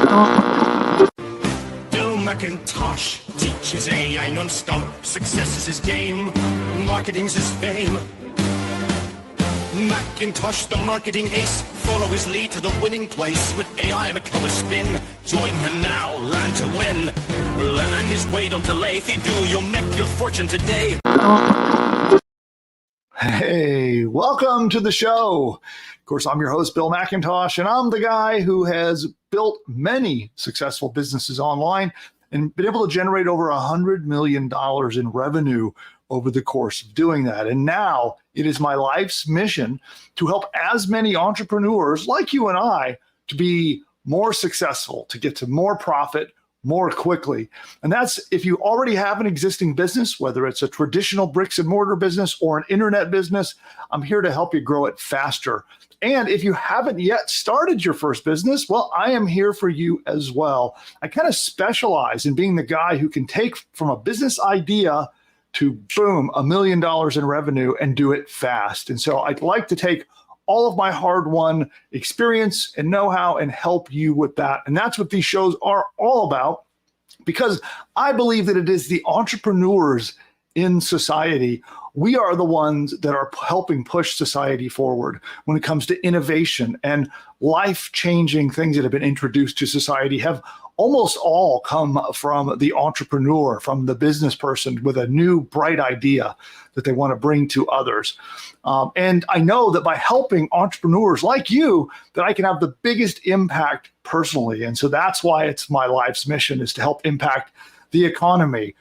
Bill McIntosh teaches AI non-stop. Success is his game, marketing's his fame. McIntosh, the marketing ace, follow his lead to the winning place. With AI and a color spin, join him now, learn to win. Learn his way, don't delay. If you do, you'll make your fortune today. Hey, welcome to the show. Of course, I'm your host, Bill McIntosh, and I'm the guy who has built many successful businesses online and been able to generate over $100 million in revenue over the course of doing that. And now it is my life's mission to help as many entrepreneurs like you and I to be more successful, to get to more profit more quickly. And that's if you already have an existing business, whether it's a traditional bricks and mortar business or an internet business, I'm here to help you grow it faster. And if you haven't yet started your first business, well, I am here for you as well. I kind of specialize in being the guy who can take from a business idea to boom, $1 million in revenue and do it fast. And so I'd like to take all of my hard-won experience and know-how and help you with that. And that's what these shows are all about, because I believe that it is the entrepreneurs in society. We are the ones that are helping push society forward when it comes to innovation, and life-changing things that have been introduced to society have almost all come from the entrepreneur, from the business person with a new bright idea that they want to bring to others. And I know that by helping entrepreneurs like you, that I can have the biggest impact personally. And so that's why it's my life's mission, is to help impact the economy.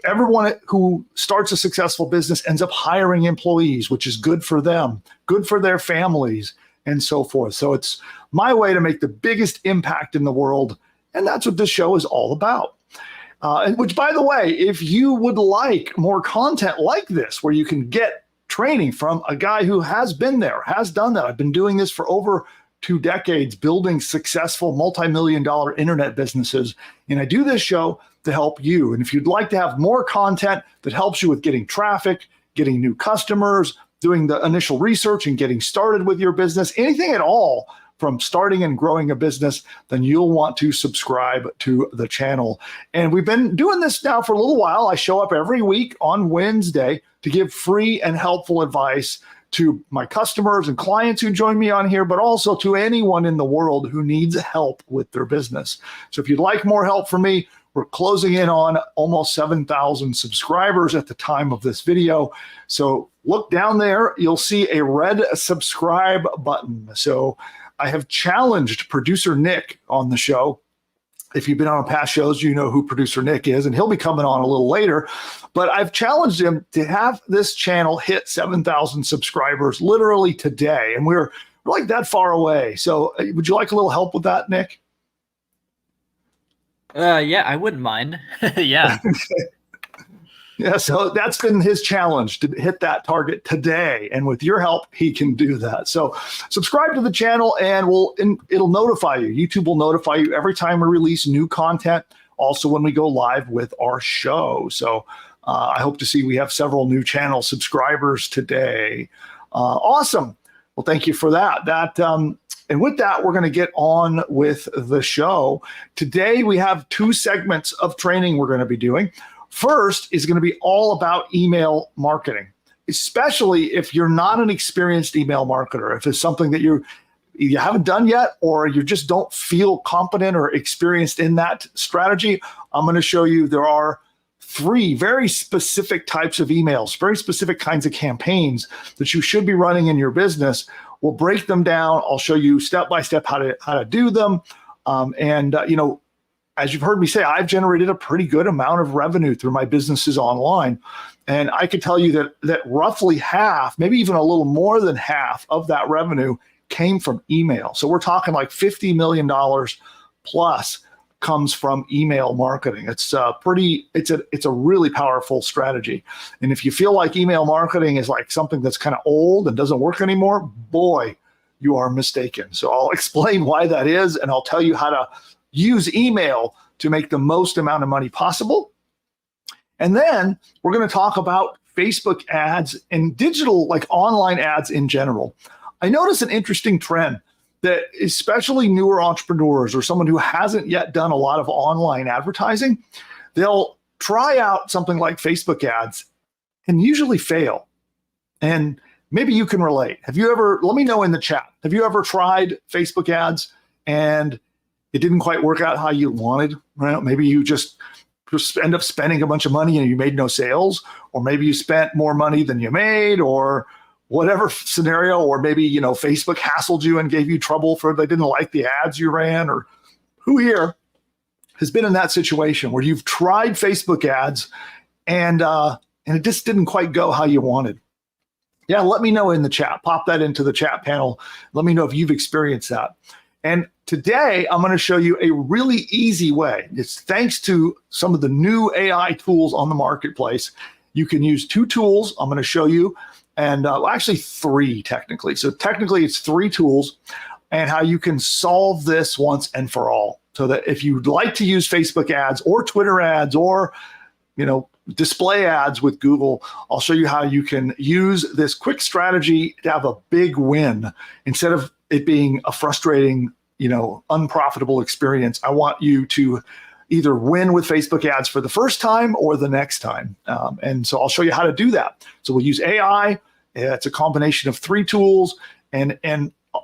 Everyone who starts a successful business ends up hiring employees, which is good for them, good for their families, and so forth. So it's my way to make the biggest impact in the world. And that's what this show is all about. Which, by the way, if you would like more content like this, where you can get training from a guy who has been there, has done that. I've been doing this for over 2 decades, building successful multi-million-dollar internet businesses. And I do this show to help you. And if you'd like to have more content that helps you with getting traffic, getting new customers, doing the initial research and getting started with your business, anything at all from starting and growing a business, then you'll want to subscribe to the channel. And we've been doing this now for a little while. I show up every week on Wednesday to give free and helpful advice to my customers and clients who join me on here, but also to anyone in the world who needs help with their business. So if you'd like more help from me, we're closing in on almost 7,000 subscribers at the time of this video. So look down there, you'll see a red subscribe button. So I have challenged producer Nick on the show. If you've been on past shows, you know who producer Nick is, and he'll be coming on a little later. But I've challenged him to have this channel hit 7,000 subscribers literally today. And we're like that far away. So would you like a little help with that, Nick? Yeah, I wouldn't mind. Yeah. Yeah, so that's been his challenge, to hit that target today. And with your help, he can do that. So subscribe to the channel and it'll notify you. YouTube will notify you every time we release new content, also when we go live with our show. So I hope to see we have several new channel subscribers today. Awesome. Well, thank you for that. And with that, we're going to get on with the show. Today, we have 2 segments of training we're going to be doing. First is going to be all about email marketing, especially if you're not an experienced email marketer. If it's something that you haven't done yet, or you just don't feel competent or experienced in that strategy, I'm going to show you there are 3 very specific types of emails, very specific kinds of campaigns that you should be running in your business. We'll break them down. I'll show you step by step how to do them. As you've heard me say, I've generated a pretty good amount of revenue through my businesses online. And I can tell you that roughly half, maybe even a little more than half of that revenue came from email. So we're talking like $50 million plus comes from email marketing. It's a really powerful strategy. And if you feel like email marketing is like something that's kind of old and doesn't work anymore, boy, you are mistaken. So I'll explain why that is, and I'll tell you how to use email to make the most amount of money possible. And then we're going to talk about Facebook ads and digital, like online ads in general. I noticed an interesting trend that especially newer entrepreneurs or someone who hasn't yet done a lot of online advertising, they'll try out something like Facebook ads and usually fail. And maybe you can relate. Let me know in the chat, have you ever tried Facebook ads and it didn't quite work out how you wanted? Right? Maybe you just end up spending a bunch of money and you made no sales, or maybe you spent more money than you made, or whatever scenario, or maybe, Facebook hassled you and gave you trouble for they didn't like the ads you ran. Or who here has been in that situation where you've tried Facebook ads and it just didn't quite go how you wanted? Yeah, let me know in the chat. Pop that into the chat panel. Let me know if you've experienced that. And today, I'm going to show you a really easy way. It's thanks to some of the new AI tools on the marketplace. You can use 2 tools I'm going to show you, and actually 3 technically. So technically, it's 3 tools and how you can solve this once and for all. So that if you'd like to use Facebook ads or Twitter ads or, display ads with Google, I'll show you how you can use this quick strategy to have a big win instead of it being a frustrating, unprofitable experience. I want you to either win with Facebook ads for the first time or the next time. And so I'll show you how to do that. So we'll use AI. It's a combination of 3 tools, and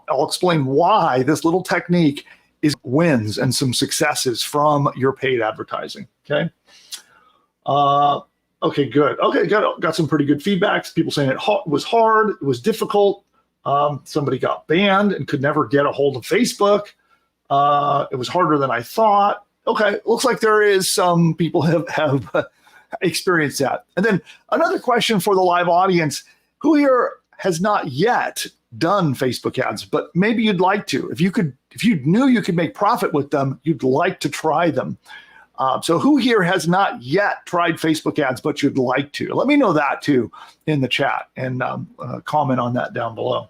I'll explain why this little technique is wins and some successes from your paid advertising. Okay. Okay, good. Okay, got some pretty good feedbacks. People saying it was hard, it was difficult. Somebody got banned and could never get a hold of Facebook. It was harder than I thought. Okay, looks like there is some people have experienced that. And then another question for the live audience: who here has not yet done Facebook ads, but maybe you'd like to? If you knew you could make profit with them, you'd like to try them. So who here has not yet tried Facebook ads, but you'd like to? Let me know that too in the chat, and comment on that down below.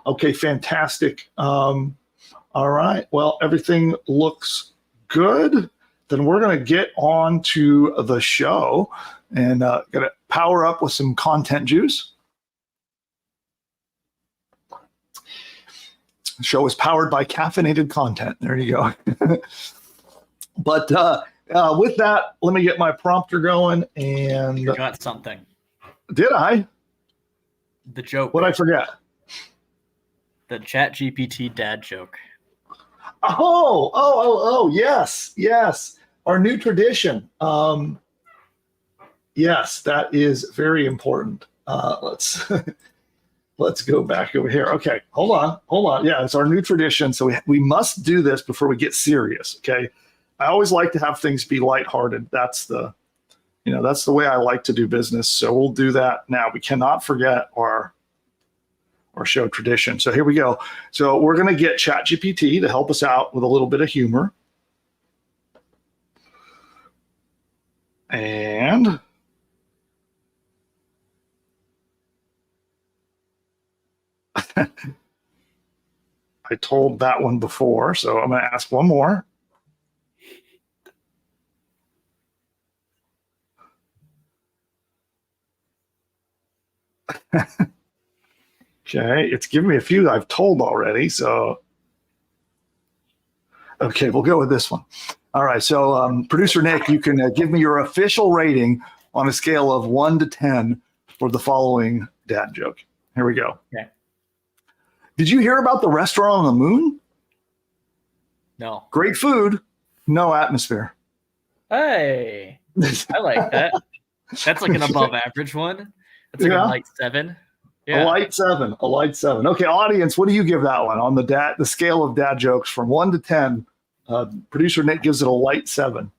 Okay, fantastic. All right, well, everything looks good. Then we're going to get on to the show and going to power up with some content juice. The show is powered by caffeinated content. There you go. But with that, let me get my prompter going. And You got something. Did I? The joke. What'd I forget? The ChatGPT dad joke. Oh, yes. Our new tradition. Yes, that is very important. Let's go back over here. Okay, hold on. Yeah, it's our new tradition. So we must do this before we get serious. Okay. I always like to have things be lighthearted. That's the way I like to do business. So we'll do that now. We cannot forget our show tradition. So here we go. So we're going to get ChatGPT to help us out with a little bit of humor. And I told that one before, so I'm going to ask one more. Okay, it's giving me a few I've told already, so okay, we'll go with this one. All right, so producer Nick, you can give me your official rating on a scale of 1 to 10 for the following dad joke. Here we go. Okay. Did you hear about the restaurant on the moon? No. Great food, no atmosphere. Hey, I like that. That's like an above average one. That's like a light 7. Yeah. A light 7. Okay, audience, what do you give that one on the scale of dad jokes from 1 to 10? Producer Nick gives it a light 7.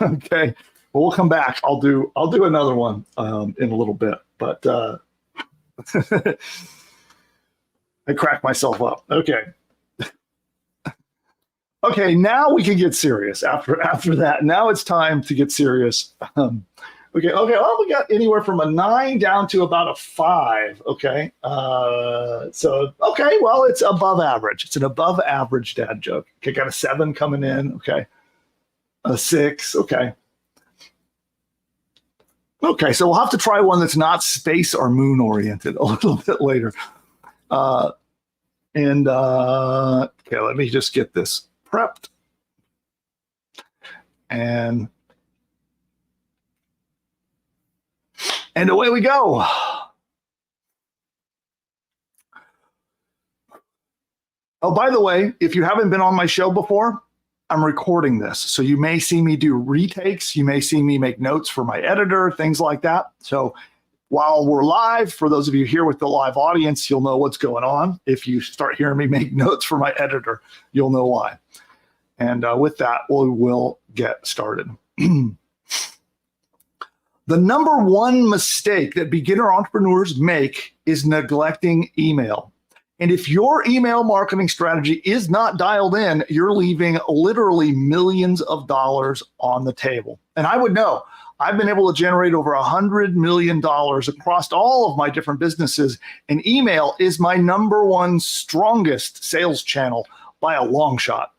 Okay, well, we'll come back. I'll do another one in a little bit, but I cracked myself up. Okay. Okay, now we can get serious. After that, now it's time to get serious. Okay. Well, we got anywhere from a 9 down to about a 5. Okay. Well, it's above average. It's an above average dad joke. Okay, got a 7 coming in. Okay. A 6. Okay. Okay, so we'll have to try one that's not space or moon oriented a little bit later. And okay, let me just get this prepped. And away we go. Oh, by the way, if you haven't been on my show before, I'm recording this. So you may see me do retakes. You may see me make notes for my editor, things like that. So while we're live, for those of you here with the live audience, you'll know what's going on. If you start hearing me make notes for my editor, you'll know why. And with that, we will get started. The number one mistake that beginner entrepreneurs make is neglecting email. And if your email marketing strategy is not dialed in, you're leaving literally millions of dollars on the table. And I would know. I've been able to generate over $100 million across all of my different businesses, and email is my number one strongest sales channel by a long shot.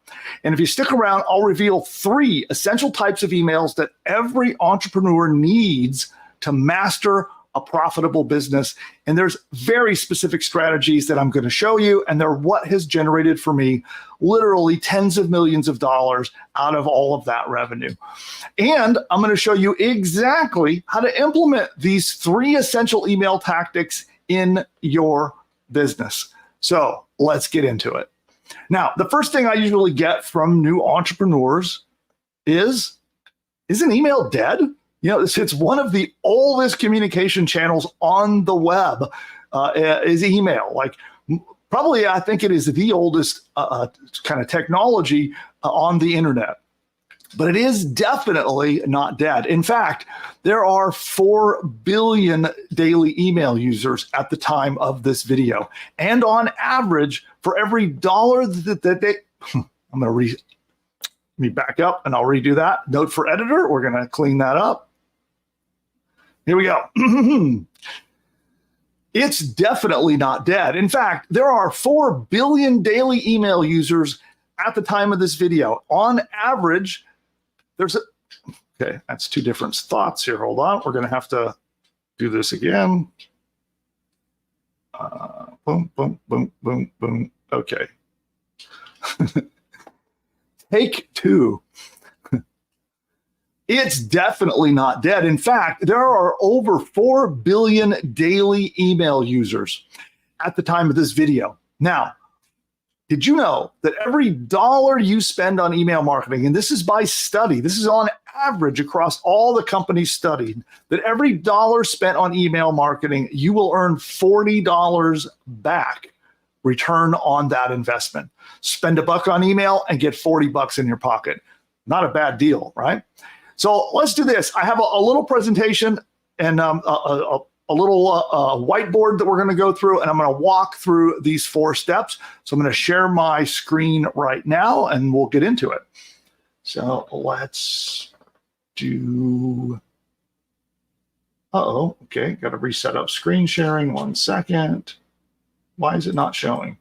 And if you stick around, I'll reveal 3 essential types of emails that every entrepreneur needs to master a profitable business. And there's very specific strategies that I'm going to show you, and they're what has generated for me literally tens of millions of dollars out of all of that revenue. And I'm going to show you exactly how to implement these 3 essential email tactics in your business. So let's get into it. Now, the first thing I usually get from new entrepreneurs is an email dead? You know, it's one of the oldest communication channels on the web is email. Like probably, I think it is the oldest kind of technology on the internet. But it is definitely not dead. In fact, there are 4 billion daily email users at the time of this video. And on average, for every dollar that they, I'm going to let me back up and I'll redo that. Note for editor, we're going to clean that up. Here we go. It's definitely not dead. In fact, there are 4 billion daily email users at the time of this video. On average, okay, that's 2 different thoughts here. Hold on. We're going to have to do this again. Boom, boom, boom, boom, boom. Okay. Take 2. It's definitely not dead. In fact, there are over 4 billion daily email users at the time of this video. Now, did you know that every dollar you spend on email marketing, and this is by study, this is on average across all the companies studied, that every dollar spent on email marketing, you will earn $40 back return on that investment. Spend $1 on email and get $40 in your pocket. Not a bad deal, right? So let's do this. I have a little presentation and a little whiteboard that we're going to go through, and I'm going to walk through these 4 steps. So I'm going to share my screen right now, and we'll get into it. So let's do, okay, got to reset up screen sharing. 1 second. Why is it not showing?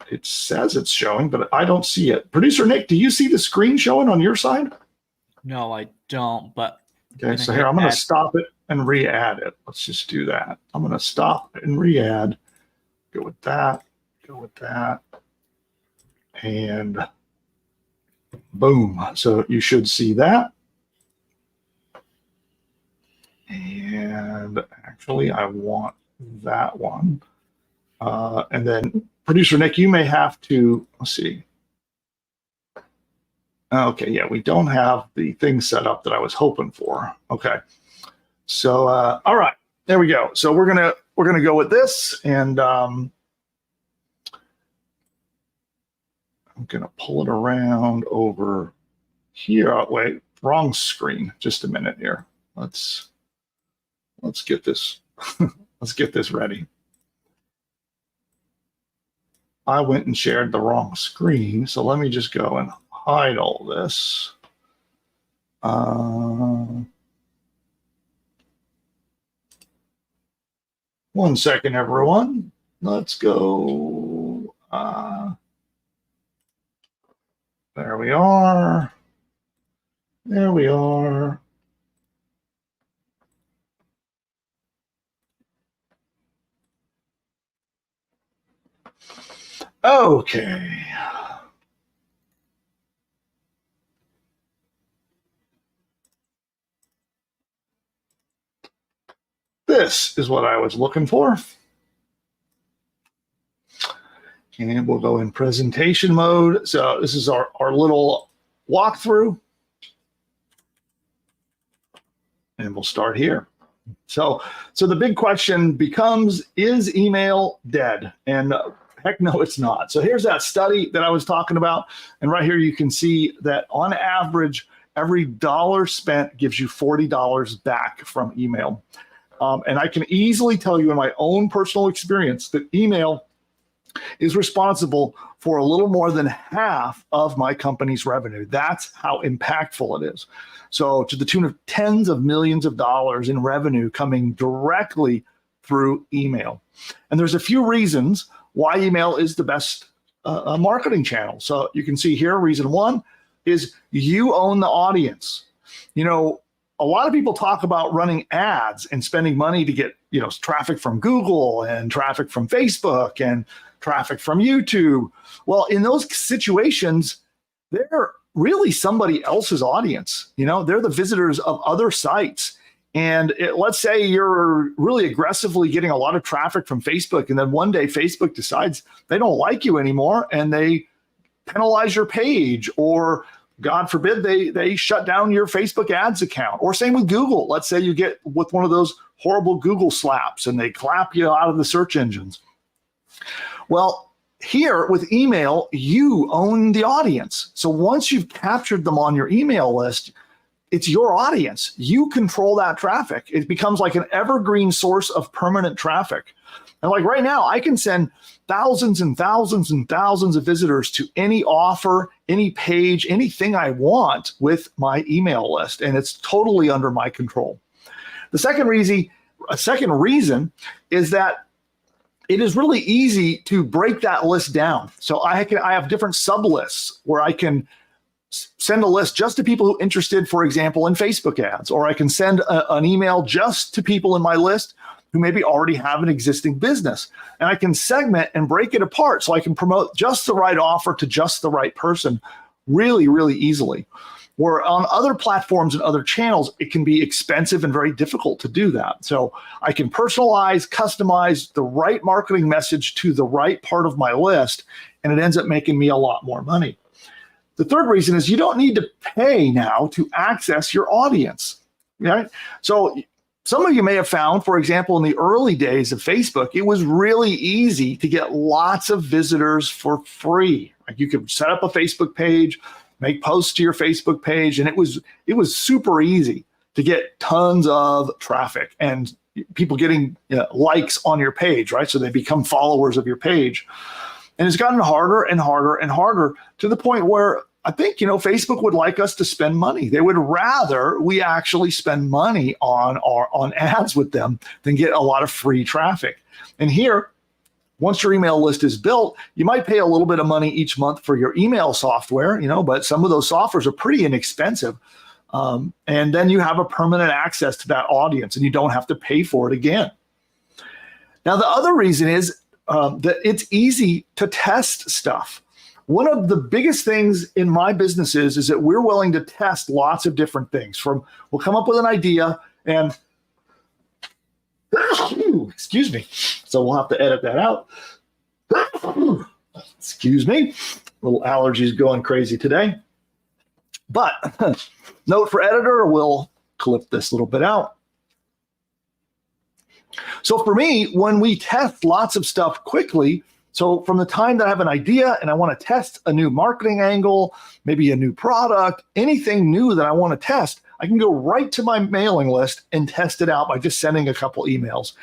It says it's showing, but I don't see it. Producer Nick, do you see the screen showing on your side? No, I don't, but okay, so here I'm going to stop it and re-add it. Let's just do that. I'm going to stop and re-add. Go with that, and boom. So you should see that. And actually, I want that one. And then Producer Nick, you may have to, let's see. Okay, yeah, we don't have the thing set up that I was hoping for. Okay, so all right, there we go. So we're gonna go with this, and I'm gonna pull it around over here. Oh, wait, wrong screen. Just a minute here. Let's get this. Let's get this ready. I went and shared the wrong screen, so let me just go and hide all this. 1 second, everyone. Let's go. There we are. There we are. Okay. This is what I was looking for. And we'll go in presentation mode. So this is our little walkthrough. And we'll start here. So the big question becomes, is email dead? And heck no, it's not. So here's that study that I was talking about. And right here you can see that on average, every dollar spent gives you $40 back from email. And I can easily tell you in my own personal experience that email is responsible for a little more than half of my company's revenue. That's how impactful it is. So to the tune of tens of millions of dollars in revenue coming directly through email. And there's a few reasons why email is the best marketing channel. So you can see here, reason one is you own the audience. You know, a lot of people talk about running ads and spending money to get, you know, traffic from Google and traffic from Facebook and traffic from YouTube. Well, in those situations, they're really somebody else's audience. You know, they're the visitors of other sites. And let's say you're really aggressively getting a lot of traffic from Facebook, and then one day Facebook decides they don't like you anymore and they penalize your page, or God forbid, they shut down your Facebook ads account. Or same with Google. Let's say you get with one of those horrible Google slaps and they clap you out of the search engines. Well, here with email, you own the audience. So once you've captured them on your email list, it's your audience. You control that traffic. It becomes like an evergreen source of permanent traffic. And like right now, I can send thousands and thousands and thousands of visitors to any offer, any page, anything I want with my email list. And it's totally under my control. The second reason is that it is really easy to break that list down. So I have different sub lists where I can send a list just to people who are interested, for example, in Facebook ads, or I can send an email just to people in my list who maybe already have an existing business. And I can segment and break it apart so I can promote just the right offer to just the right person really, really easily. Where on other platforms and other channels, it can be expensive and very difficult to do that. So I can personalize, customize the right marketing message to the right part of my list, and it ends up making me a lot more money. The third reason is you don't need to pay now to access your audience, right? So some of you may have found, for example, in the early days of Facebook, it was really easy to get lots of visitors for free. Like you could set up a Facebook page, make posts to your Facebook page, and it was super easy to get tons of traffic and people getting likes on your page, right? So they become followers of your page. And it's gotten harder and harder and harder to the point where I think, Facebook would like us to spend money. They would rather we actually spend money on ads with them than get a lot of free traffic. And here, once your email list is built, you might pay a little bit of money each month for your email software, but some of those softwares are pretty inexpensive. And then you have a permanent access to that audience and you don't have to pay for it again. Now, the other reason is that it's easy to test stuff. One of the biggest things in my business is that we're willing to test lots of different things. We'll come up with an idea and excuse me. So we'll have to edit that out. Excuse me. Little allergies going crazy today. But note for editor, we'll clip this little bit out. So for me, when we test lots of stuff quickly, so from the time that I have an idea and I want to test a new marketing angle, maybe a new product, anything new that I want to test, I can go right to my mailing list and test it out by just sending a couple emails.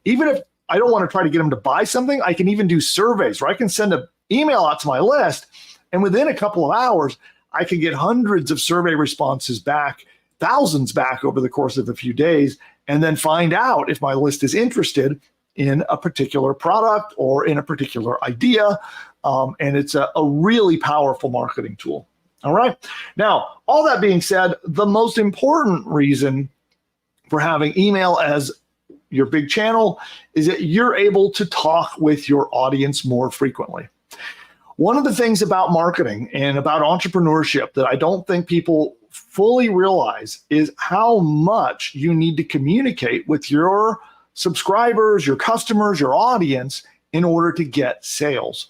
Even if I don't want to try to get them to buy something, I can even do surveys where I can send an email out to my list, and within a couple of hours, I can get hundreds of survey responses back, thousands back over the course of a few days, and then find out if my list is interested in a particular product or in a particular idea. And it's a really powerful marketing tool. All right. Now, all that being said, the most important reason for having email as your big channel is that you're able to talk with your audience more frequently. One of the things about marketing and about entrepreneurship that I don't think people fully realize is how much you need to communicate with your subscribers, your customers, your audience in order to get sales.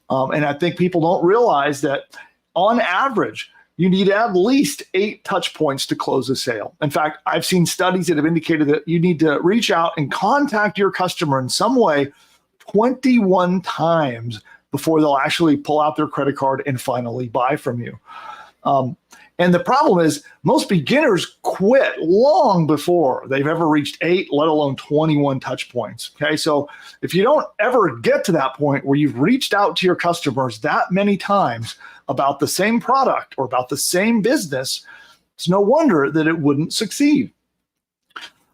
And I think people don't realize that on average, you need at least 8 touch points to close a sale. In fact, I've seen studies that have indicated that you need to reach out and contact your customer in some way 21 times before they'll actually pull out their credit card and finally buy from you. And the problem is most beginners quit long before they've ever reached 8, let alone 21 touch points. Okay, so if you don't ever get to that point where you've reached out to your customers that many times about the same product or about the same business, it's no wonder that it wouldn't succeed.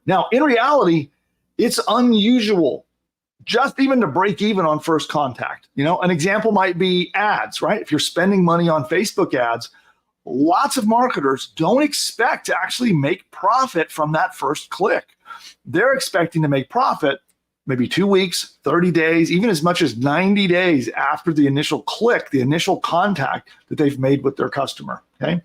Now, in reality, it's unusual just even to break even on first contact. An example might be ads, right? If you're spending money on Facebook ads, lots of marketers don't expect to actually make profit from that first click. They're expecting to make profit maybe 2 weeks, 30 days, even as much as 90 days after the initial click, the initial contact that they've made with their customer, okay?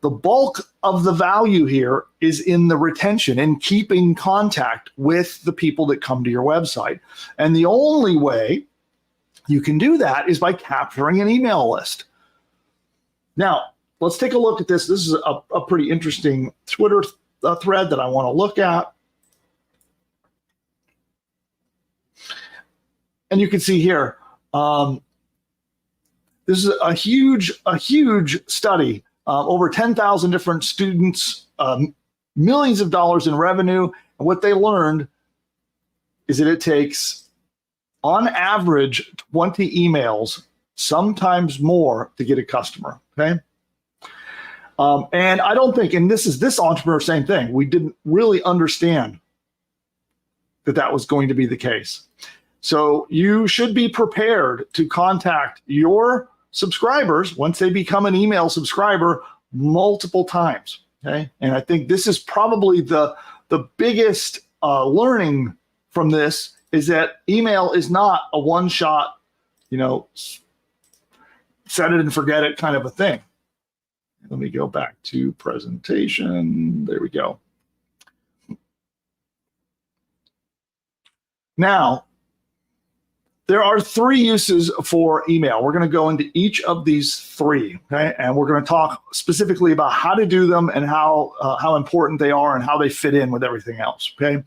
The bulk of the value here is in the retention and keeping contact with the people that come to your website. And the only way you can do that is by capturing an email list. Now, let's take a look at this. This is a pretty interesting Twitter thread that I want to look at. And you can see here, this is a huge study. Over 10,000 different students, millions of dollars in revenue. And what they learned is that it takes, on average, 20 emails, sometimes more, to get a customer, okay? And I don't think, and this entrepreneur, same thing, we didn't really understand that was going to be the case. So you should be prepared to contact your subscribers once they become an email subscriber multiple times, okay? And I think this is probably the biggest learning from this, is that email is not a one-shot, set it and forget it kind of a thing. Let me go back to presentation. There we go. Now, there are 3 uses for email. We're going to go into each of these 3, okay? And we're going to talk specifically about how to do them and how important they are and how they fit in with everything else, okay?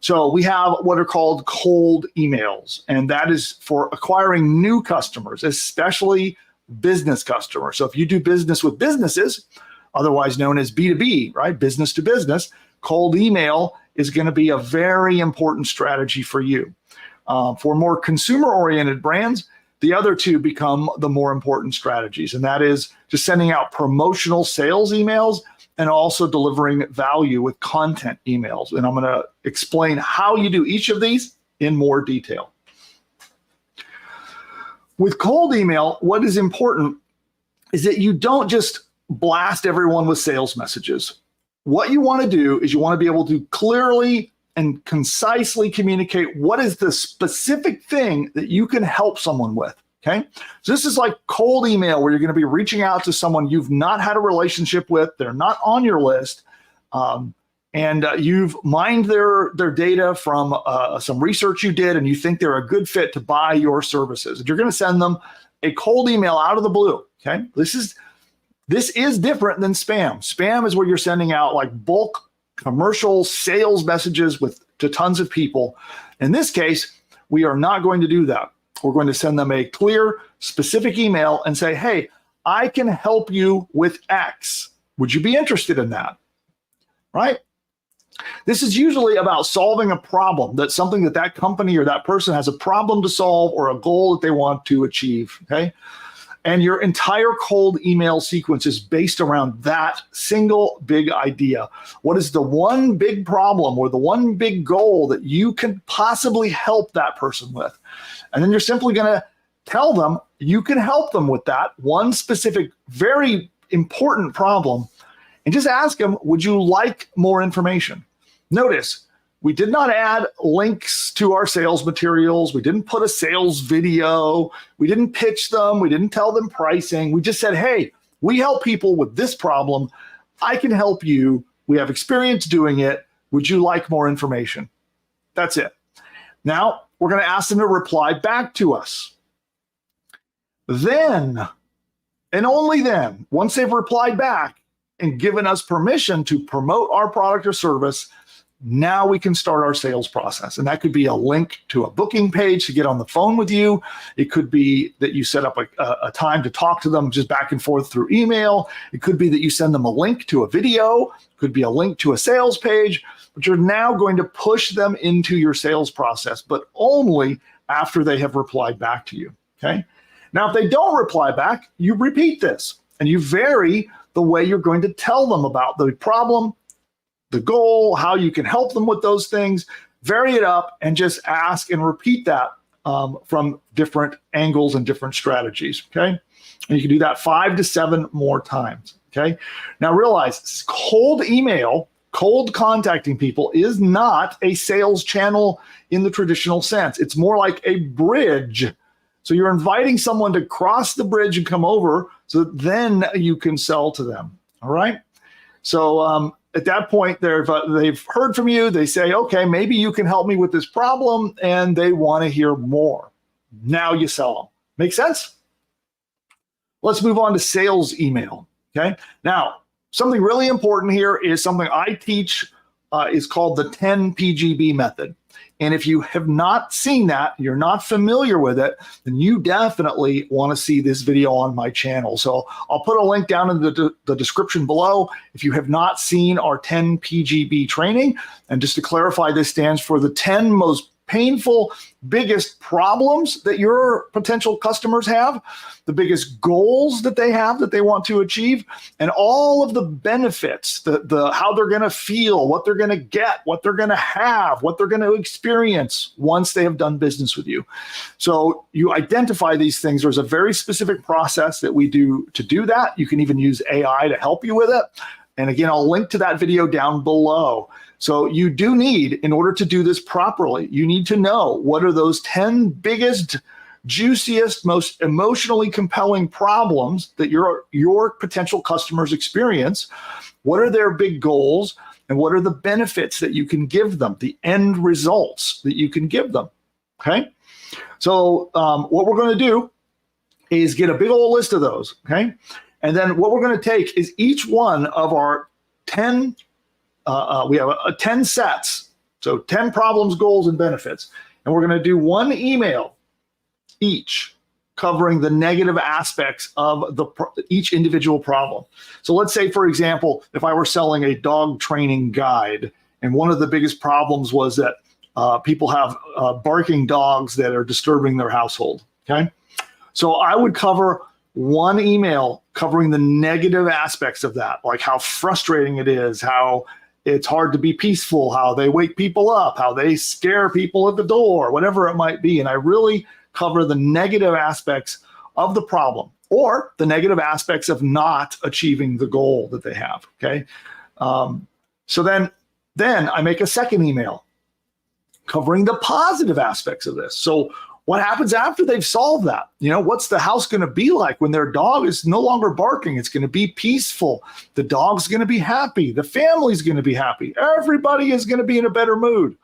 So we have what are called cold emails, and that is for acquiring new customers, especially business customers. So if you do business with businesses, otherwise known as B2B, right? Business to business, cold email is going to be a very important strategy for you. For more consumer-oriented brands, the other 2 become the more important strategies, and that is just sending out promotional sales emails and also delivering value with content emails. And I'm going to explain how you do each of these in more detail. With cold email, what is important is that you don't just blast everyone with sales messages. What you want to do is you want to be able to clearly and concisely communicate what is the specific thing that you can help someone with, okay? So this is like cold email, where you're going to be reaching out to someone you've not had a relationship with, they're not on your list, and you've mined their data from some research you did, and you think they're a good fit to buy your services. And you're going to send them a cold email out of the blue, okay? This is different than spam. Spam is where you're sending out like bulk commercial sales messages to tons of people. In this case, we are not going to do that. We're going to send them a clear, specific email and say, hey, I can help you with X. Would you be interested in that? Right? This is usually about solving a problem, that's something that company or that person has a problem to solve or a goal that they want to achieve, okay? And your entire cold email sequence is based around that single big idea. What is the one big problem or the one big goal that you can possibly help that person with? And then you're simply going to tell them you can help them with that one specific, very important problem, and just ask them, would you like more information? Notice, We did not add links to our sales materials. We didn't put a sales video. We didn't pitch them. We didn't tell them pricing. We just said, hey, we help people with this problem. I can help you. We have experience doing it. Would you like more information? That's it. Now, we're going to ask them to reply back to us. Then, and only then, once they've replied back and given us permission to promote our product or service, now we can start our sales process. And that could be a link to a booking page to get on the phone with you. It could be that you set up a time to talk to them just back and forth through email. It could be that you send them a link to a video. It could be a link to a sales page. But you're now going to push them into your sales process, but only after they have replied back to you. Okay. Now, if they don't reply back, you repeat this and you vary the way you're going to tell them about the problem, the goal, how you can help them with those things. Vary it up and just ask and repeat that from different angles and different strategies. Okay. And you can do that 5 to 7 more times. Okay. Now realize cold email, cold contacting people is not a sales channel in the traditional sense. It's more like a bridge. So you're inviting someone to cross the bridge and come over so that then you can sell to them. All right. So at that point, they've heard from you. They say, okay, maybe you can help me with this problem, and they want to hear more. Now you sell them. Make sense? Let's move on to sales email. Okay. Now, something really important here is something I teach is called the 10 PGB method. And if you have not seen that, you're not familiar with it, then you definitely want to see this video on my channel. So I'll put a link down in the description below if you have not seen our 10 PGB training. And just to clarify, this stands for the 10 most painful, biggest problems that your potential customers have, the biggest goals that they have that they want to achieve, and all of the benefits, the how they're going to feel, what they're going to get, what they're going to have, what they're going to experience once they have done business with you. So you identify these things. There's a very specific process that we do to do that. You can even use AI to help you with it. And again, I'll link to that video down below. So you do need, in order to do this properly, you need to know what are those 10 biggest, juiciest, most emotionally compelling problems that your potential customers experience. What are their big goals and what are the benefits that you can give them, the end results that you can give them, okay? So what we're going to do is get a big old list of those, okay? And then what we're going to take is each one of our 10 we have 10 sets, so 10 problems, goals, and benefits. And we're going to do one email each covering the negative aspects of each individual problem. So let's say, for example, if I were selling a dog training guide, and one of the biggest problems was that people have barking dogs that are disturbing their household, okay? So I would cover one email covering the negative aspects of that, like how frustrating it is, how it's hard to be peaceful, how they wake people up, how they scare people at the door, whatever it might be. And I really cover the negative aspects of the problem or the negative aspects of not achieving the goal that they have, okay? So then I make a second email covering the positive aspects of this. So what happens after they've solved that? You know, what's the house going to be like when their dog is no longer barking? It's going to be peaceful. The dog's going to be happy. The family's going to be happy. Everybody is going to be in a better mood.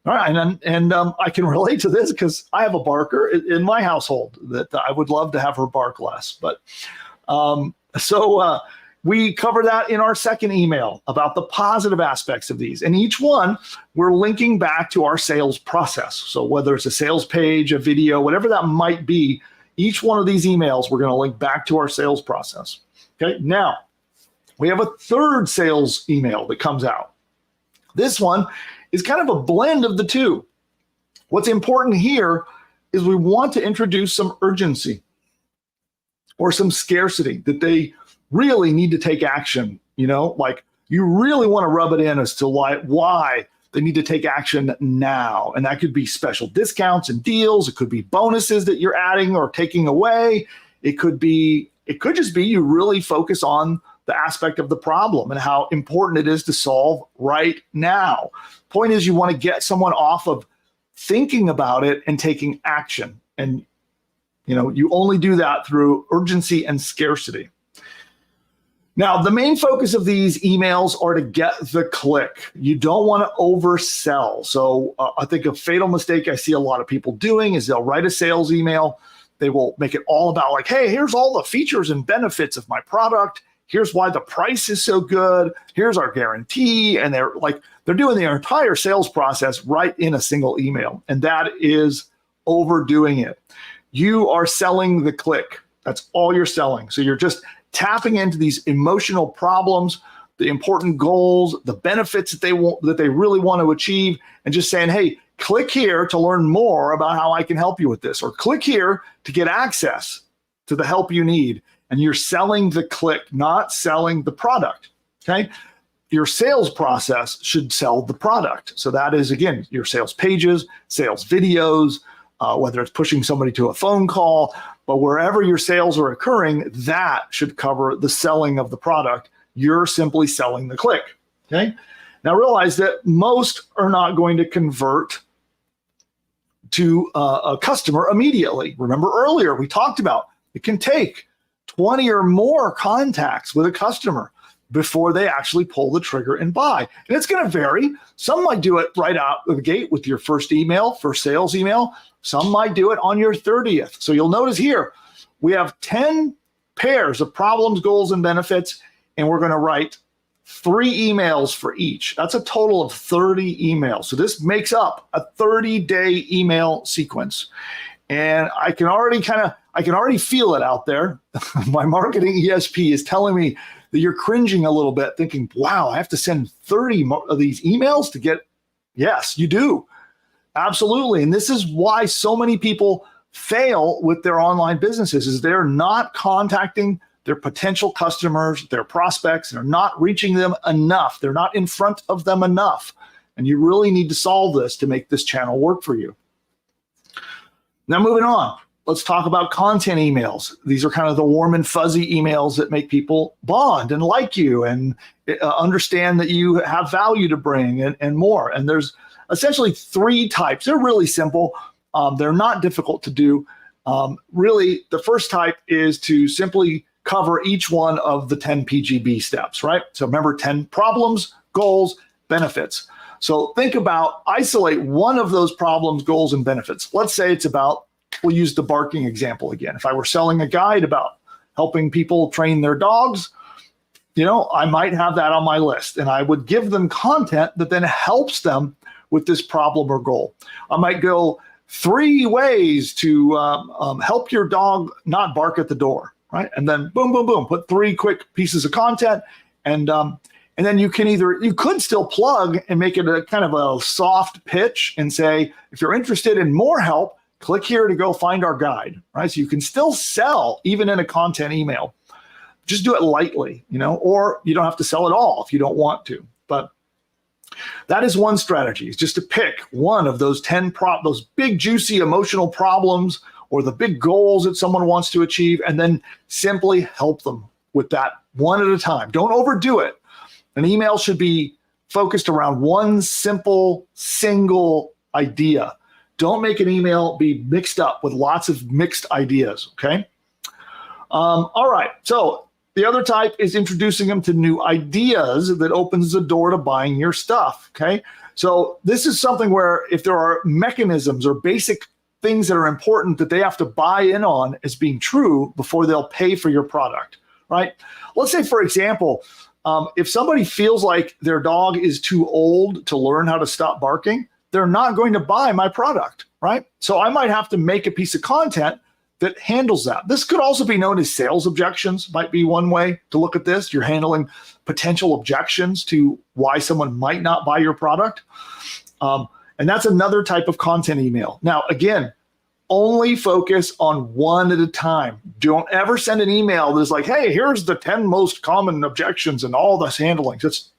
All right, and I can relate to this because I have a barker in my household that I would love to have her bark less. But we cover that in our second email about the positive aspects of these. And each one, we're linking back to our sales process. So whether it's a sales page, a video, whatever that might be, each one of these emails, we're going to link back to our sales process. Okay, now we have a third sales email that comes out. This one is kind of a blend of the two. What's important here is we want to introduce some urgency or some scarcity that they really need to take action, you know, like you really want to rub it in as to why they need to take action now. And that could be special discounts and deals. It could be bonuses that you're adding or taking away. It could just be you really focus on the aspect of the problem and how important it is to solve right now. Point is, you want to get someone off of thinking about it and taking action. And you only do that through urgency and scarcity. Now, the main focus of these emails are to get the click. You don't want to oversell. So I think a fatal mistake I see a lot of people doing is they'll write a sales email. They will make it all about like, hey, here's all the features and benefits of my product. Here's why the price is so good. Here's our guarantee. And they're doing their entire sales process right in a single email. And that is overdoing it. You are selling the click. That's all you're selling. So you're just tapping into these emotional problems, the important goals, the benefits that they really want to achieve, and just saying, hey, click here to learn more about how I can help you with this, or click here to get access to the help you need. And you're selling the click, not selling the product, okay? Your sales process should sell the product. So that is, again, your sales pages, sales videos, whether it's pushing somebody to a phone call, but wherever your sales are occurring, that should cover the selling of the product. You're simply selling the click, okay? Now realize that most are not going to convert to a customer immediately. Remember earlier, we talked about it can take 20 or more contacts with a customer before they actually pull the trigger and buy. And it's going to vary. Some might do it right out of the gate with your first sales email. Some might do it on your 30th. So you'll notice here, we have 10 pairs of problems, goals, and benefits, and we're going to write 3 emails for each. That's a total of 30 emails. So this makes up a 30-day email sequence. And I can already feel it out there. My marketing ESP is telling me that you're cringing a little bit, thinking, wow, I have to send 30 of these emails to get, yes, you do. Absolutely. And this is why so many people fail with their online businesses, is they're not contacting their potential customers, their prospects, and are not reaching them enough. They're not in front of them enough. And you really need to solve this to make this channel work for you. Now, moving on, let's talk about content emails. These are kind of the warm and fuzzy emails that make people bond and like you and understand that you have value to bring and more. And there's essentially 3 types. They're really simple. They're not difficult to do. Really, the first type is to simply cover each one of the 10 PGB steps, right? So remember, 10 problems, goals, benefits. So think about, isolate one of those problems, goals, and benefits. Let's say it's about, we'll use the barking example again. If I were selling a guide about helping people train their dogs, I might have that on my list, and I would give them content that then helps them with this problem or goal. I might go 3 ways to help your dog not bark at the door, right? And then boom, boom, boom, put 3 quick pieces of content, and then you could still plug and make it a kind of a soft pitch and say, if you're interested in more help, click here to go find our guide, right? So you can still sell even in a content email. Just do it lightly, or you don't have to sell at all if you don't want to. But that is one strategy, is just to pick one of those 10 those big, juicy, emotional problems or the big goals that someone wants to achieve, and then simply help them with that one at a time. Don't overdo it. An email should be focused around one simple, single idea. Don't make an email be mixed up with lots of mixed ideas, okay? All right, so the other type is introducing them to new ideas that opens the door to buying your stuff, okay? So this is something where if there are mechanisms or basic things that are important that they have to buy in on as being true before they'll pay for your product, right? Let's say, for example, if somebody feels like their dog is too old to learn how to stop barking, they're not going to buy my product, right? So I might have to make a piece of content that handles that. This could also be known as sales objections, might be one way to look at this. You're handling potential objections to why someone might not buy your product. And that's another type of content email. Now, again, only focus on one at a time. Don't ever send an email that's like, hey, here's the 10 most common objections and all this handling. It's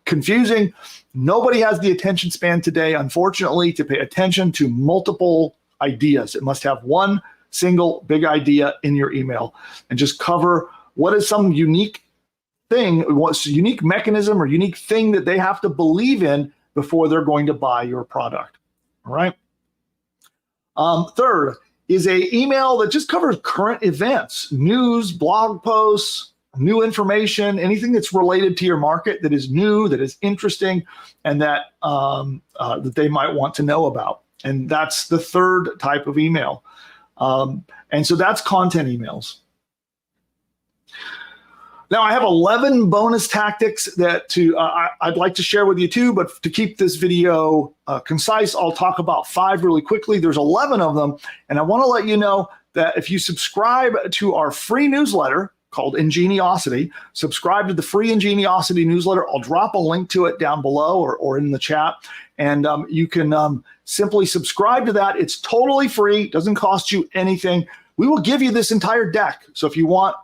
confusing. Nobody has the attention span today, unfortunately, to pay attention to multiple ideas. It must have one single big idea in your email, and just cover what is some unique thing, what's a unique mechanism or unique thing that they have to believe in before they're going to buy your product. All right. Third is a email that just covers current events, news, blog posts, new information, anything that's related to your market that is new, that is interesting, and that that they might want to know about. And that's the third type of email. And so that's content emails. Now, I have 11 bonus tactics that I'd like to share with you too, but to keep this video concise, I'll talk about 5 really quickly. There's 11 of them, and I want to let you know that if you subscribe to our free newsletter called Ingeniosity, subscribe to the free Ingeniosity newsletter. I'll drop a link to it down below or in the chat, and you can simply subscribe to that. It's totally free, doesn't cost you anything. We will give you this entire deck. So if you want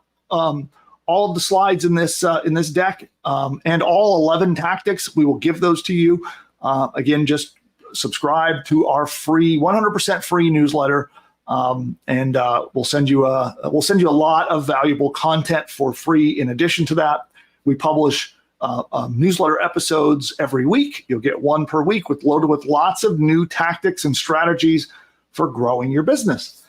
all of the slides in this deck and all 11 tactics, we will give those to you. Again, just subscribe to our free 100% free newsletter, and we'll send you a lot of valuable content for free. In addition to that, we publish newsletter episodes every week. You'll get one per week loaded with lots of new tactics and strategies for growing your business.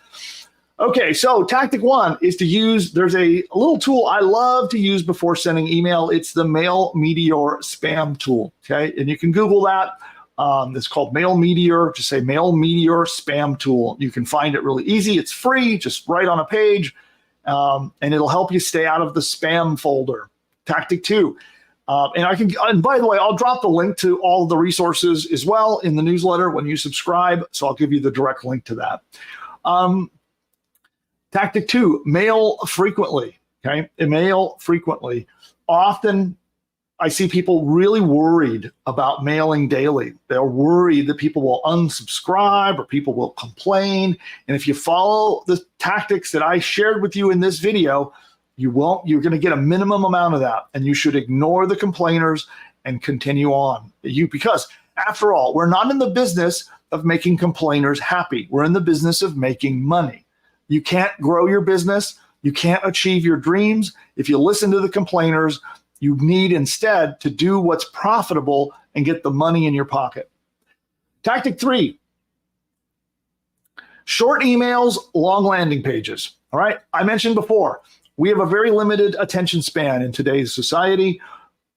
Okay, so tactic 1 is to use, there's a little tool I love to use before sending email. It's the Mail Meteor spam tool, okay? And you can Google that. It's called Mail Meteor. Just say Mail Meteor spam tool. You can find it really easy. It's free, just right on a page, and it'll help you stay out of the spam folder. Tactic 2. And by the way, I'll drop the link to all of the resources as well in the newsletter when you subscribe, so I'll give you the direct link to that. Tactic 2, mail frequently, okay? Mail frequently. Often I see people really worried about mailing daily. They're worried that people will unsubscribe or people will complain. And if you follow the tactics that I shared with you in this video, you're going to get a minimum amount of that. And you should ignore the complainers and continue on. Because after all, we're not in the business of making complainers happy. We're in the business of making money. You can't grow your business. You can't achieve your dreams if you listen to the complainers. You need instead to do what's profitable and get the money in your pocket. Tactic 3, short emails, long landing pages. All right. I mentioned before, we have a very limited attention span in today's society.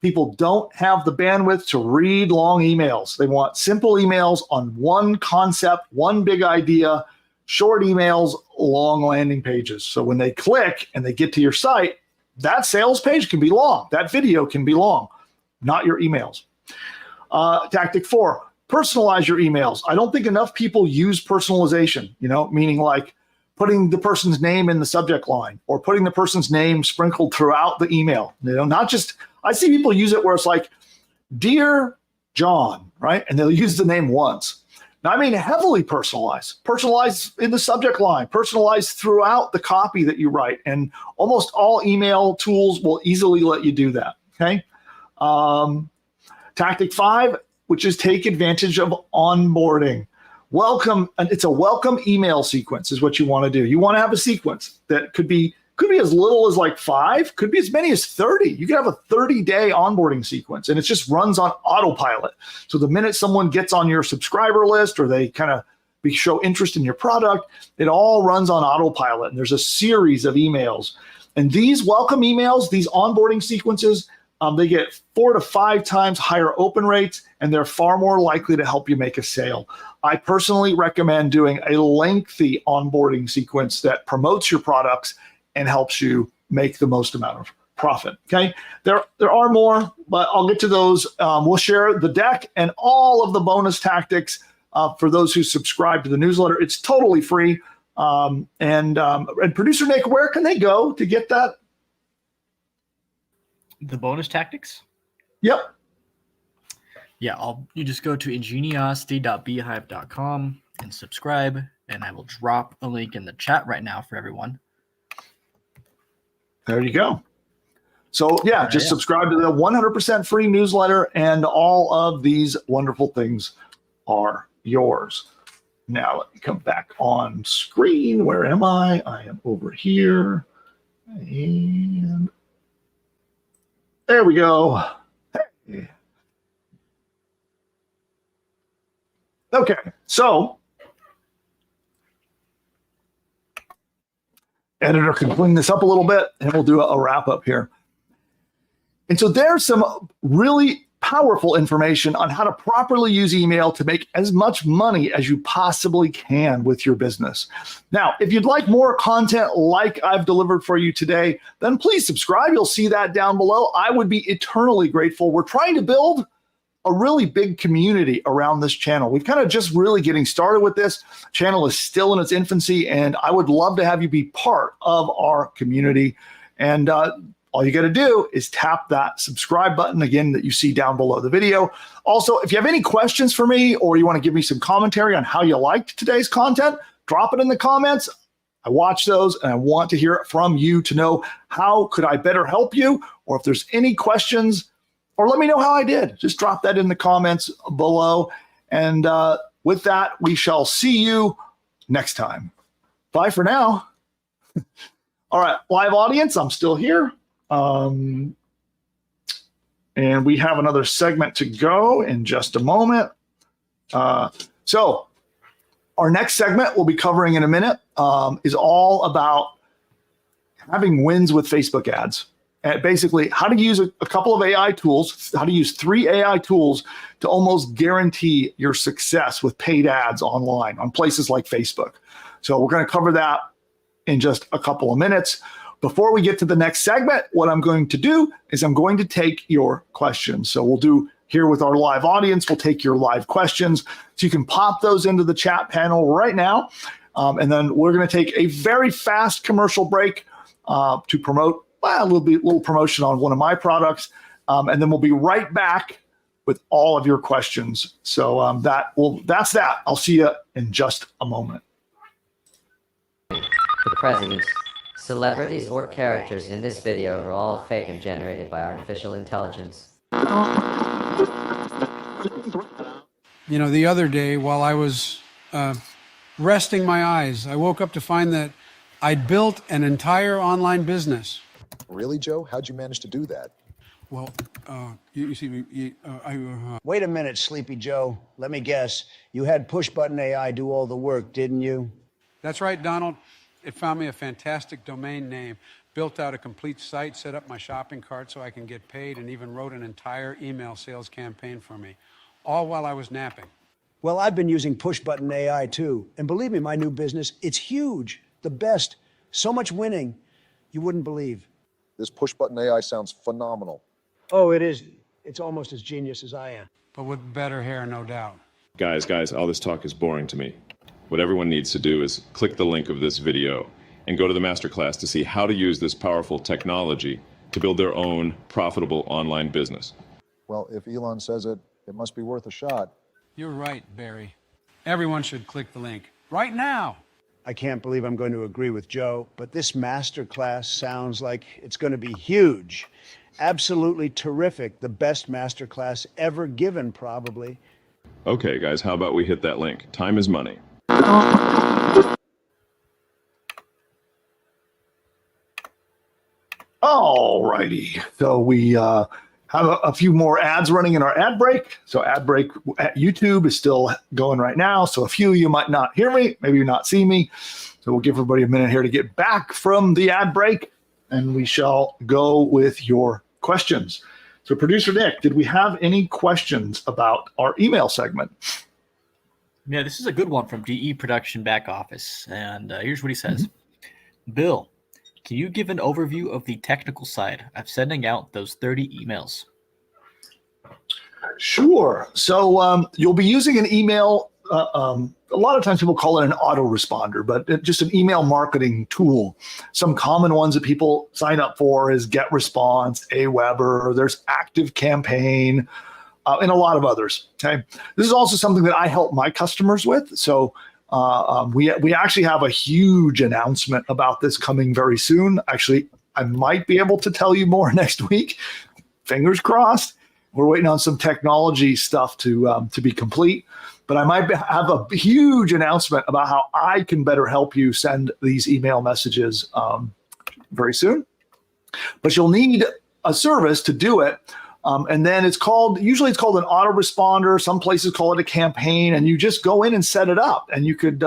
People don't have the bandwidth to read long emails. They want simple emails on one concept, one big idea. Short emails, long landing pages. So when they click and they get to your site, that sales page can be long. That video can be long, not your emails. Tactic 4, personalize your emails. I don't think enough people use personalization, meaning like putting the person's name in the subject line or putting the person's name sprinkled throughout the email. Not just, I see people use it where it's like, Dear John, right? And they'll use the name once. Now, I mean, heavily personalized in the subject line, personalized throughout the copy that you write. And almost all email tools will easily let you do that, okay? Tactic 5, which is take advantage of onboarding. It's a welcome email sequence is what you want to do. You want to have a sequence that could be as little as like 5, could be as many as 30. You could have a 30-day onboarding sequence, and it just runs on autopilot. So the minute someone gets on your subscriber list or they kind of show interest in your product, it all runs on autopilot, and there's a series of emails. And these welcome emails, these onboarding sequences, they get 4 to 5 times higher open rates, and they're far more likely to help you make a sale. I personally recommend doing a lengthy onboarding sequence that promotes your products and helps you make the most amount of profit, okay? There are more, but I'll get to those. We'll share the deck and all of the bonus tactics for those who subscribe to the newsletter. It's totally free. And Producer Nick, where can they go to get that? The bonus tactics? Yep. Yeah, you just go to ingeniosity.beehive.com and subscribe, and I will drop a link in the chat right now for everyone. There you go. So yeah, just subscribe to the 100% free newsletter, and all of these wonderful things are yours. Now let me come back on screen. Where am I? I am over here. And There we go. Hey. Okay, so editor can clean this up a little bit and we'll do a wrap up here. And so there's some really powerful information on how to properly use email to make as much money as you possibly can with your business. Now, if you'd like more content like I've delivered for you today, then please subscribe. You'll see that down below. I would be eternally grateful. We're trying to build a really big community around this channel. We've kind of just really getting started with this. Channel is still in its infancy, and I would love to have you be part of our community. And all you got to do is tap that subscribe button again that you see down below the video. Also, if you have any questions for me or you want to give me some commentary on how you liked today's content, drop it in the comments. I watch those and I want to hear it from you to know how could I better help you, or if there's any questions, or let me know how I did. Just drop that in the comments below. And with that, we shall see you next time. Bye for now. All right, live audience, I'm still here. And we have another segment to go in just a moment. So our next segment we'll be covering in a minute is all about having wins with Facebook ads. And basically how to use a couple of AI tools, how to use 3 AI tools to almost guarantee your success with paid ads online on places like Facebook. So we're going to cover that in just a couple of minutes. Before we get to the next segment, what I'm going to do is I'm going to take your questions. So we'll do here with our live audience, we'll take your live questions. So you can pop those into the chat panel right now. And then we're going to take a very fast commercial break to promote a little promotion on one of my products. And then we'll be right back with all of your questions. So that's that. I'll see you in just a moment. The presidents, celebrities, or characters in this video are all fake and generated by artificial intelligence. You know, the other day while I was resting my eyes, I woke up to find that I'd built an entire online business. Really, Joe? How'd you manage to do that? Well, you see, Wait a minute, Sleepy Joe. Let me guess. You had PushButton AI do all the work, didn't you? that's right, Donald. It found me a fantastic domain name, built out a complete site, set up my shopping cart so I can get paid, and even wrote an entire email sales campaign for me, all while I was napping. Well, I've been using PushButton AI too. And believe me, my new business, it's huge. The best. So much winning, you wouldn't believe. This PushButton AI sounds phenomenal. Oh, it is. It's almost as genius as I am. But with better hair, no doubt. Guys, all this talk is boring to me. What everyone needs to do is click the link of this video and go to the masterclass to see how to use this powerful technology to build their own profitable online business. Well, if Elon says it, it must be worth a shot. You're right, Barry. Everyone should click the link right now. I can't believe I'm going to agree with Joe, but this masterclass sounds like it's going to be huge. Absolutely terrific. The best masterclass ever given, probably. Okay, guys, how about we hit that link? Time is money. All righty. So we have a few more ads running in our ad break. So ad break at YouTube is still going right now. So a few of you might not hear me, maybe you're not seeing me. So we'll give everybody a minute here to get back from the ad break, and we shall go with your questions. So Producer Nick, did we have any questions about our email segment? Yeah, this is a good one from DE Production Back Office. And here's what he says. Bill, can you give an overview of the technical side of sending out those 30 emails? Sure. So you'll be using an email. A lot of times people call it an autoresponder, but just an email marketing tool. Some common ones that people sign up for is GetResponse, Aweber, there's ActiveCampaign, and a lot of others. Okay. This is also something that I help my customers with. So we actually have a huge announcement about this coming very soon. Actually, I might be able to tell you more next week. Fingers crossed. We're waiting on some technology stuff to be complete, but I might have a huge announcement about how I can better help you send these email messages very soon. But you'll need a service to do it. And then usually it's called an autoresponder. Some places call it a campaign, and you just go in and set it up. And you could, it's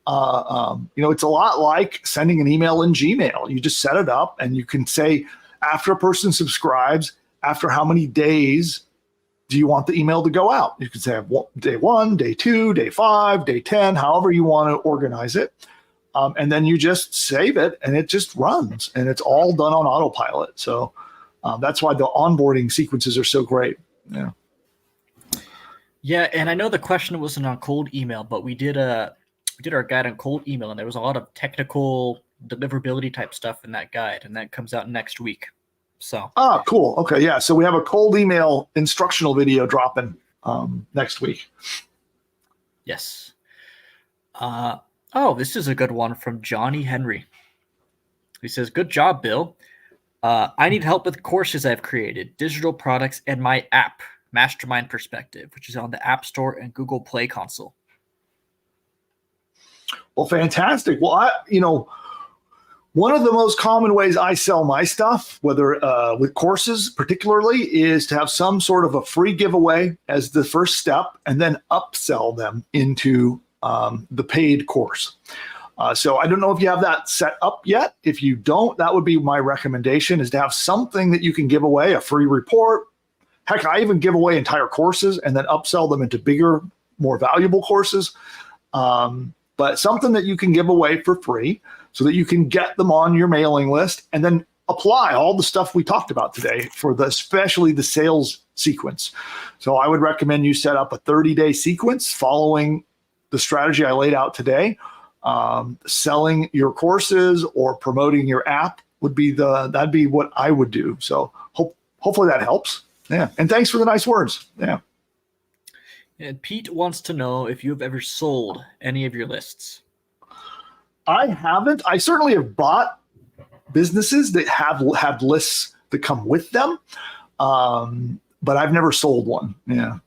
a lot like sending an email in Gmail. You just set it up, and you can say, after a person subscribes, after how many days do you want the email to go out? You can say day 1, day 2, day 5, day 10, however you want to organize it. And then you just save it, and it just runs, and it's all done on autopilot. So that's why the onboarding sequences are so great. Yeah. Yeah, and I know the question wasn't on cold email, but we did our guide on cold email, and there was a lot of technical deliverability type stuff in that guide, and that comes out next week. So. Cool. Okay, yeah. So we have a cold email instructional video dropping next week. Yes. This is a good one from Johnny Henry. He says, "Good job, Bill. I need help with courses I've created, digital products, and my app, Mastermind Perspective, which is on the App Store and Google Play console." Well, fantastic. Well, one of the most common ways I sell my stuff, whether with courses particularly, is to have some sort of a free giveaway as the first step, and then upsell them into the paid course. So I don't know if you have that set up yet. If you don't, that would be my recommendation, is to have something that you can give away, a free report. Heck, I even give away entire courses and then upsell them into bigger, more valuable courses. But something that you can give away for free so that you can get them on your mailing list and then apply all the stuff we talked about today for especially the sales sequence. So I would recommend you set up a 30-day sequence following the strategy I laid out today. Selling your courses or promoting your app that'd be what I would do. So hopefully that helps. Yeah. And thanks for the nice words. Yeah. And Pete wants to know if you've ever sold any of your lists. I haven't. I certainly have bought businesses that have lists that come with them. But I've never sold one. Yeah.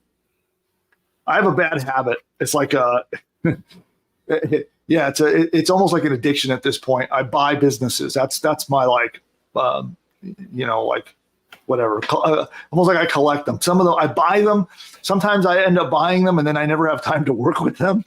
I have a bad habit. It's like it's almost like an addiction at this point. I buy businesses. That's my whatever. Almost like I collect them. Some of them I buy them. Sometimes I end up buying them and then I never have time to work with them.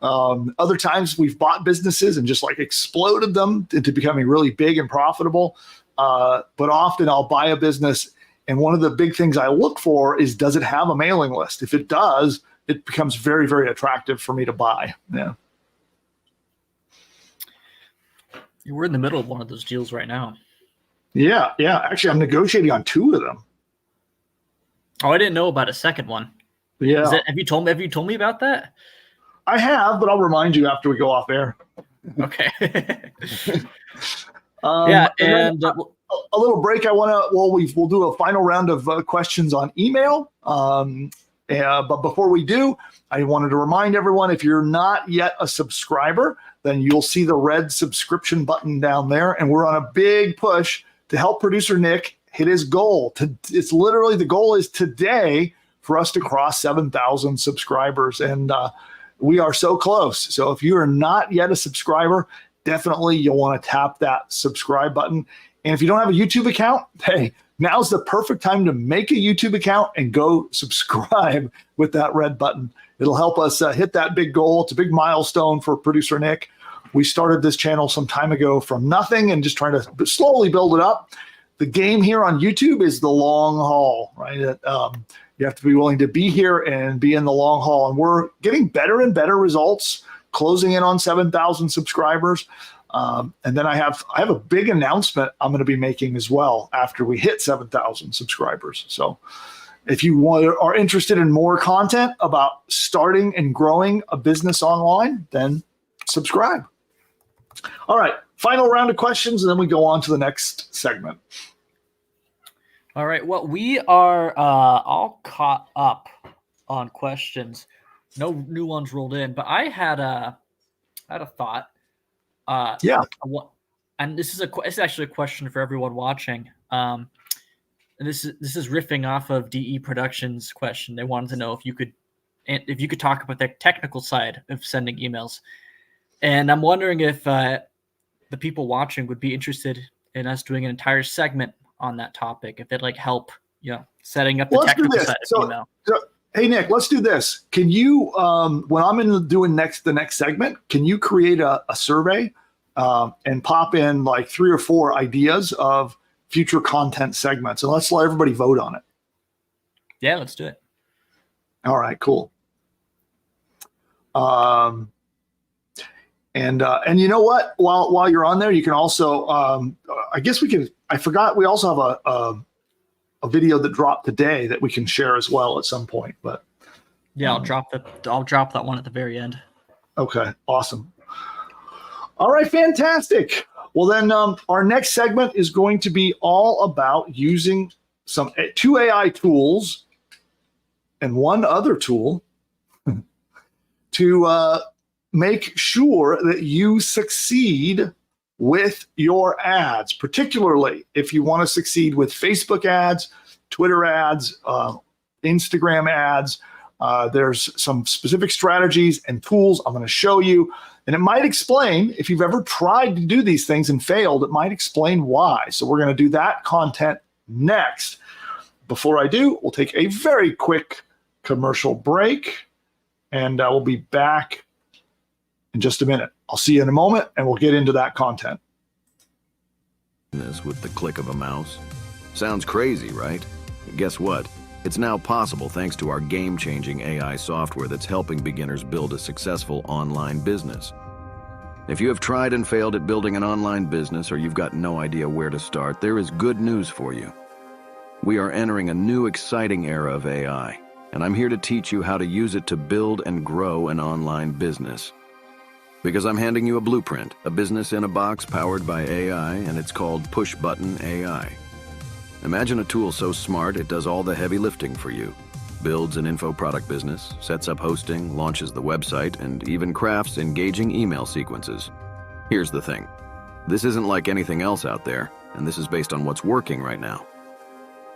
Other times we've bought businesses and just exploded them into becoming really big and profitable. But often I'll buy a business, and one of the big things I look for is, does it have a mailing list? If it does, it becomes very, very attractive for me to buy. Yeah. We're in the middle of one of those deals right now. Yeah. Actually, I'm negotiating on 2 of them. Oh, I didn't know about a second one. Yeah. Have you told me about that? I have, but I'll remind you after we go off air. Okay. And a little break. We'll do a final round of questions on email. But before we do, I wanted to remind everyone, if you're not yet a subscriber, then you'll see the red subscription button down there. And we're on a big push to help producer Nick hit his goal. It's literally, the goal is today for us to cross 7,000 subscribers. And we are so close. So if you are not yet a subscriber, definitely you'll want to tap that subscribe button. And if you don't have a YouTube account, hey, now's the perfect time to make a YouTube account and go subscribe with that red button. It'll help us hit that big goal. It's a big milestone for producer Nick. We started this channel some time ago from nothing and just trying to slowly build it up. The game here on YouTube is the long haul, right? You have to be willing to be here and be in the long haul. And we're getting better and better results, closing in on 7,000 subscribers. And then I have a big announcement I'm going to be making as well after we hit 7,000 subscribers. So if you are interested in more content about starting and growing a business online, then subscribe. All right, final round of questions, and then we go on to the next segment. All right, well, we are all caught up on questions. No new ones rolled in, but I had a thought. And it's actually a question for everyone watching. And this is riffing off of DE Productions' question. They wanted to know if you could talk about the technical side of sending emails. And I'm wondering if the people watching would be interested in us doing an entire segment on that topic, if it like help, setting up the Well, let's do technical this. side of So, email. hey Nick, let's do this. Can you, when I'm doing the next segment, can you create a survey and pop in like 3 or 4 ideas of future content segments, and let's let everybody vote on it. Yeah, let's do it. All right, cool. And you know what? While you're on there, you can also, I guess we can. I forgot we also have a video that dropped today that we can share as well at some point. But yeah, I'll drop that one at the very end. Okay, awesome. All right, fantastic. Well, then our next segment is going to be all about using 2 AI tools and 1 other tool to make sure that you succeed with your ads, particularly if you want to succeed with Facebook ads, Twitter ads, Instagram ads. There's some specific strategies and tools I'm going to show you. And it might explain, if you've ever tried to do these things and failed, it might explain why. So we're going to do that content next. Before I do, we'll take a very quick commercial break, and we'll be back in just a minute. I'll see you in a moment, and we'll get into that content. This with the click of a mouse. Sounds crazy, right? Guess what? It's now possible thanks to our game-changing AI software that's helping beginners build a successful online business. If you have tried and failed at building an online business, or you've got no idea where to start, there is good news for you. We are entering a new exciting era of AI, and I'm here to teach you how to use it to build and grow an online business. Because I'm handing you a blueprint, a business in a box powered by AI, and it's called PushButton AI. Imagine a tool so smart it does all the heavy lifting for you. Builds an info product business, sets up hosting, launches the website, and even crafts engaging email sequences. Here's the thing. This isn't like anything else out there, and this is based on what's working right now.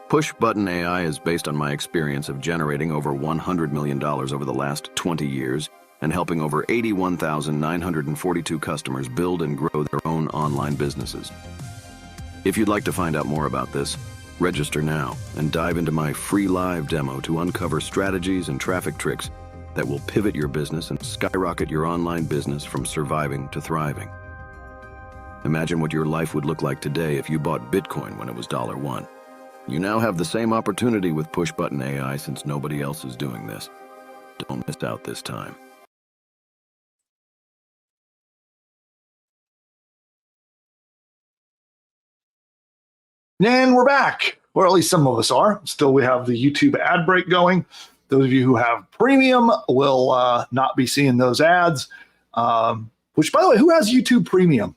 PushButton AI is based on my experience of generating over $100 million over the last 20 years and helping over 81,942 customers build and grow their own online businesses. If you'd like to find out more about this, register now and dive into my free live demo to uncover strategies and traffic tricks that will pivot your business and skyrocket your online business from surviving to thriving. Imagine what your life would look like today if you bought Bitcoin when it was $1. You now have the same opportunity with PushButton AI since nobody else is doing this. Don't miss out this time. And we're back, or at least some of us are. Still, we have the YouTube ad break going. Those of you who have premium will not be seeing those ads. Which, by the way, who has YouTube Premium?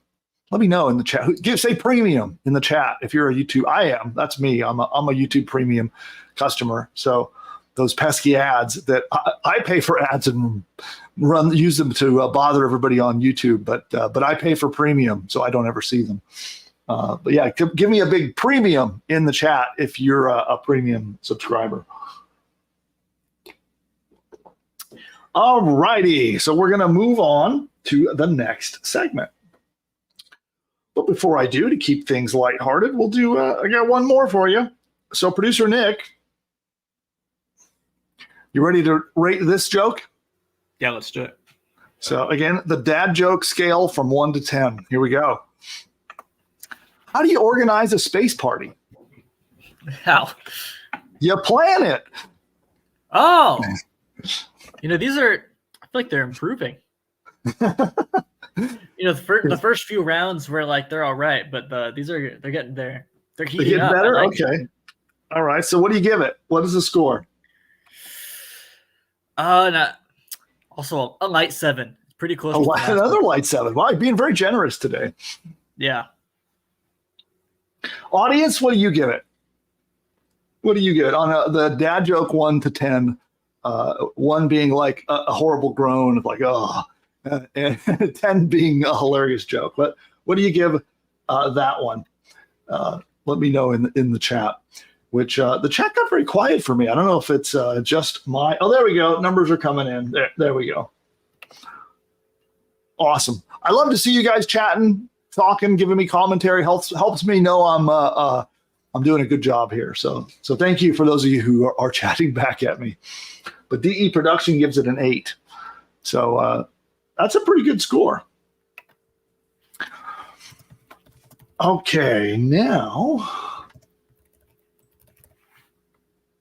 Let me know in the chat. Say premium in the chat if you're a YouTube. I am. That's me. I'm a YouTube Premium customer. So those pesky ads that I pay for ads and use them to bother everybody on YouTube, but I pay for premium, so I don't ever see them. But yeah, give me a big premium in the chat if you're a premium subscriber. All righty, so we're going to move on to the next segment. But before I do, to keep things lighthearted, we'll do, I got one more for you. So producer Nick, you ready to rate this joke? Yeah, let's do it. So again, the dad joke scale from 1 to 10. Here we go. How do you organize a space party? How? You plan it. Oh, these are, I feel like they're improving. The first few rounds were like, they're all right, but they're getting there. They're heating up. Better? Like okay. It. All right. So what do you give it? What is the score? Also a light 7. Pretty close. Another light 7. Wow, you're being very generous today. Yeah. Audience, what do you give it? What do you give it on the dad joke 1 to 10? 1 being like a horrible groan of like, oh, and 10 being a hilarious joke. But what do you give that one? Let me know in the chat. Which the chat got very quiet for me. I don't know if it's just my. Oh, there we go. Numbers are coming in. There we go. Awesome. I love to see you guys chatting, talking, giving me commentary. Helps me know I'm doing a good job here. So thank you for those of you who are chatting back at me. But DE Production gives it an 8. So that's a pretty good score. Okay, now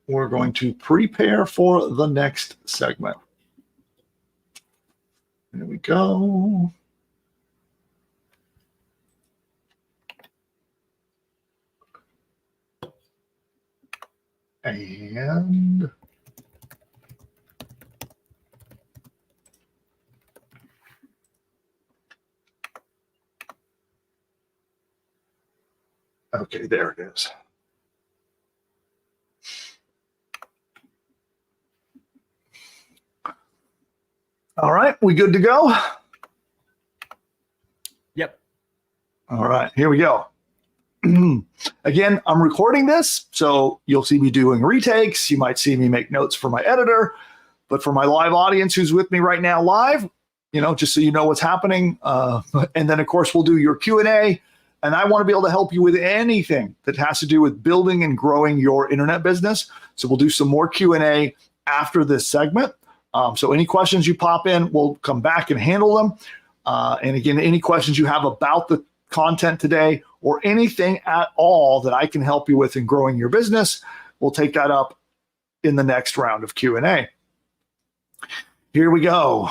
we're going to prepare for the next segment. There we go. And okay, there it is. All right, we good to go? Yep. All right, here we go. Again, I'm recording this, so you'll see me doing retakes. You might see me make notes for my editor, but for my live audience who's with me right now live, just so you know what's happening. And then, of course, we'll do your Q&A, and I want to be able to help you with anything that has to do with building and growing your internet business. So we'll do some more Q&A after this segment. So any questions you pop in, we'll come back and handle them. And again, any questions you have about the content today or anything at all that I can help you with in growing your business, we'll take that up in the next round of Q&A. Here we go.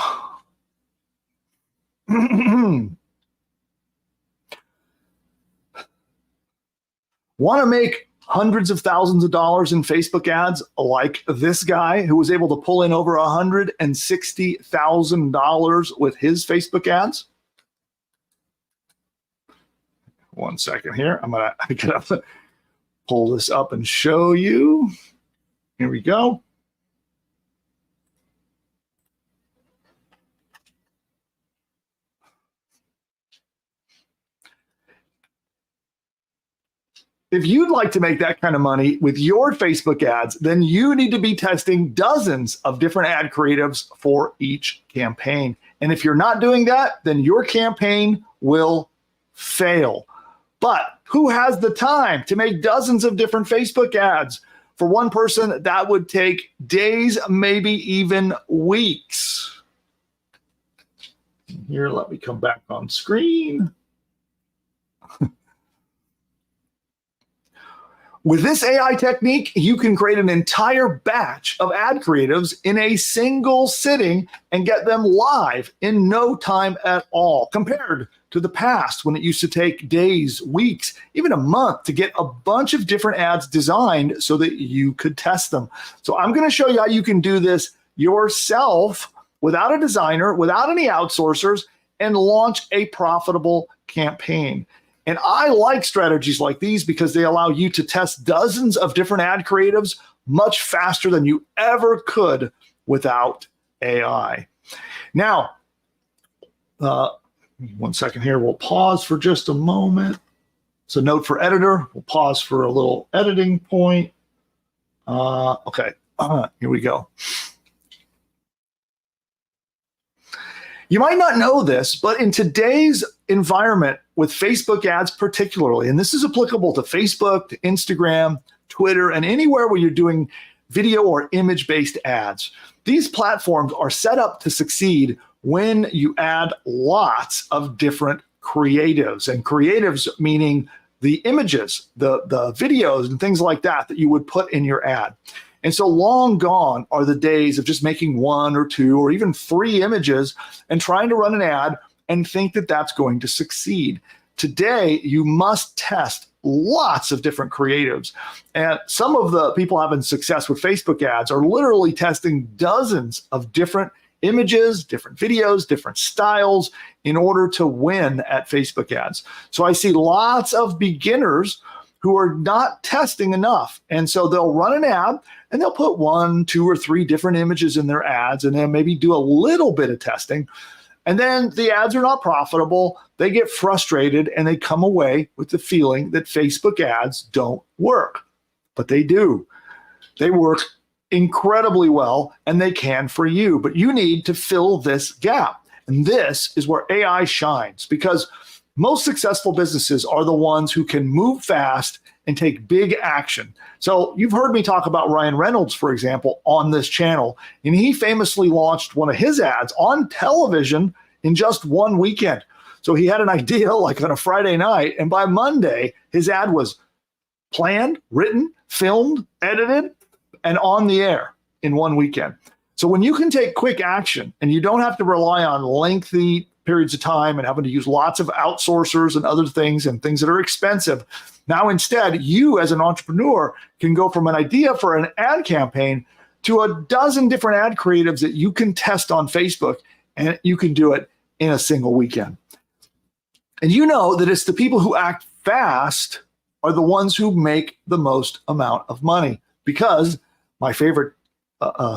Want to make hundreds of thousands of dollars in Facebook ads like this guy who was able to pull in over $160,000 with his Facebook ads? One second here. I'm going to pull this up and show you. Here we go. If you'd like to make that kind of money with your Facebook ads, then you need to be testing dozens of different ad creatives for each campaign. And if you're not doing that, then your campaign will fail. But who has the time to make dozens of different Facebook ads? For one person, that would take days, maybe even weeks. Here, let me come back on screen. With this AI technique, you can create an entire batch of ad creatives in a single sitting and get them live in no time at all, compared to the past when it used to take days, weeks, even a month to get a bunch of different ads designed so that you could test them. So I'm going to show you how you can do this yourself without a designer, without any outsourcers, and launch a profitable campaign. And I like strategies like these because they allow you to test dozens of different ad creatives much faster than you ever could without AI. Now, one second here. We'll pause for just a moment. So note for editor, we'll pause for a little editing point. Okay, here we go. You might not know this, but in today's environment with Facebook ads particularly, and this is applicable to Facebook, to Instagram, Twitter, and anywhere where you're doing video or image-based ads, these platforms are set up to succeed when you add lots of different creatives, and creatives meaning the images, the videos and things like that you would put in your ad. And so long gone are the days of just making 1 or 2 or even 3 images and trying to run an ad and think that that's going to succeed. Today, you must test lots of different creatives. And some of the people having success with Facebook ads are literally testing dozens of different images, different videos, different styles in order to win at Facebook ads. So I see lots of beginners who are not testing enough. And so they'll run an ad and they'll put 1, 2, or 3 different images in their ads and then maybe do a little bit of testing. And then the ads are not profitable. They get frustrated and they come away with the feeling that Facebook ads don't work. But they do. They work incredibly well and they can for you. But you need to fill this gap. And this is where AI shines, because most successful businesses are the ones who can move fast and take big action. So you've heard me talk about Ryan Reynolds, for example, on this channel, and he famously launched one of his ads on television in just one weekend. So he had an idea like on a Friday night, and by Monday, his ad was planned, written, filmed, edited, and on the air in one weekend. So when you can take quick action and you don't have to rely on lengthy periods of time and having to use lots of outsourcers and other things and things that are expensive, now instead, you as an entrepreneur can go from an idea for an ad campaign to a dozen different ad creatives that you can test on Facebook, and you can do it in a single weekend. And you know that it's the people who act fast are the ones who make the most amount of money, because my favorite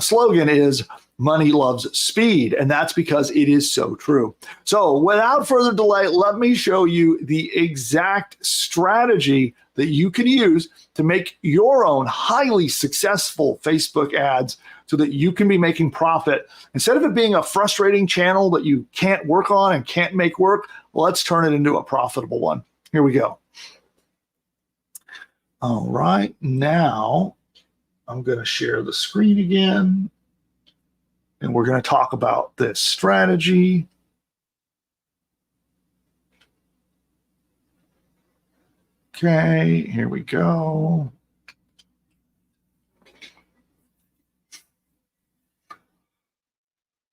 slogan is money loves speed, and that's because it is so true. So without further delay, let me show you the exact strategy that you can use to make your own highly successful Facebook ads so that you can be making profit. Instead of it being a frustrating channel that you can't work on and can't make work, let's turn it into a profitable one. Here we go. All right, now I'm going to share the screen again, and we're going to talk about this strategy. Okay, here we go.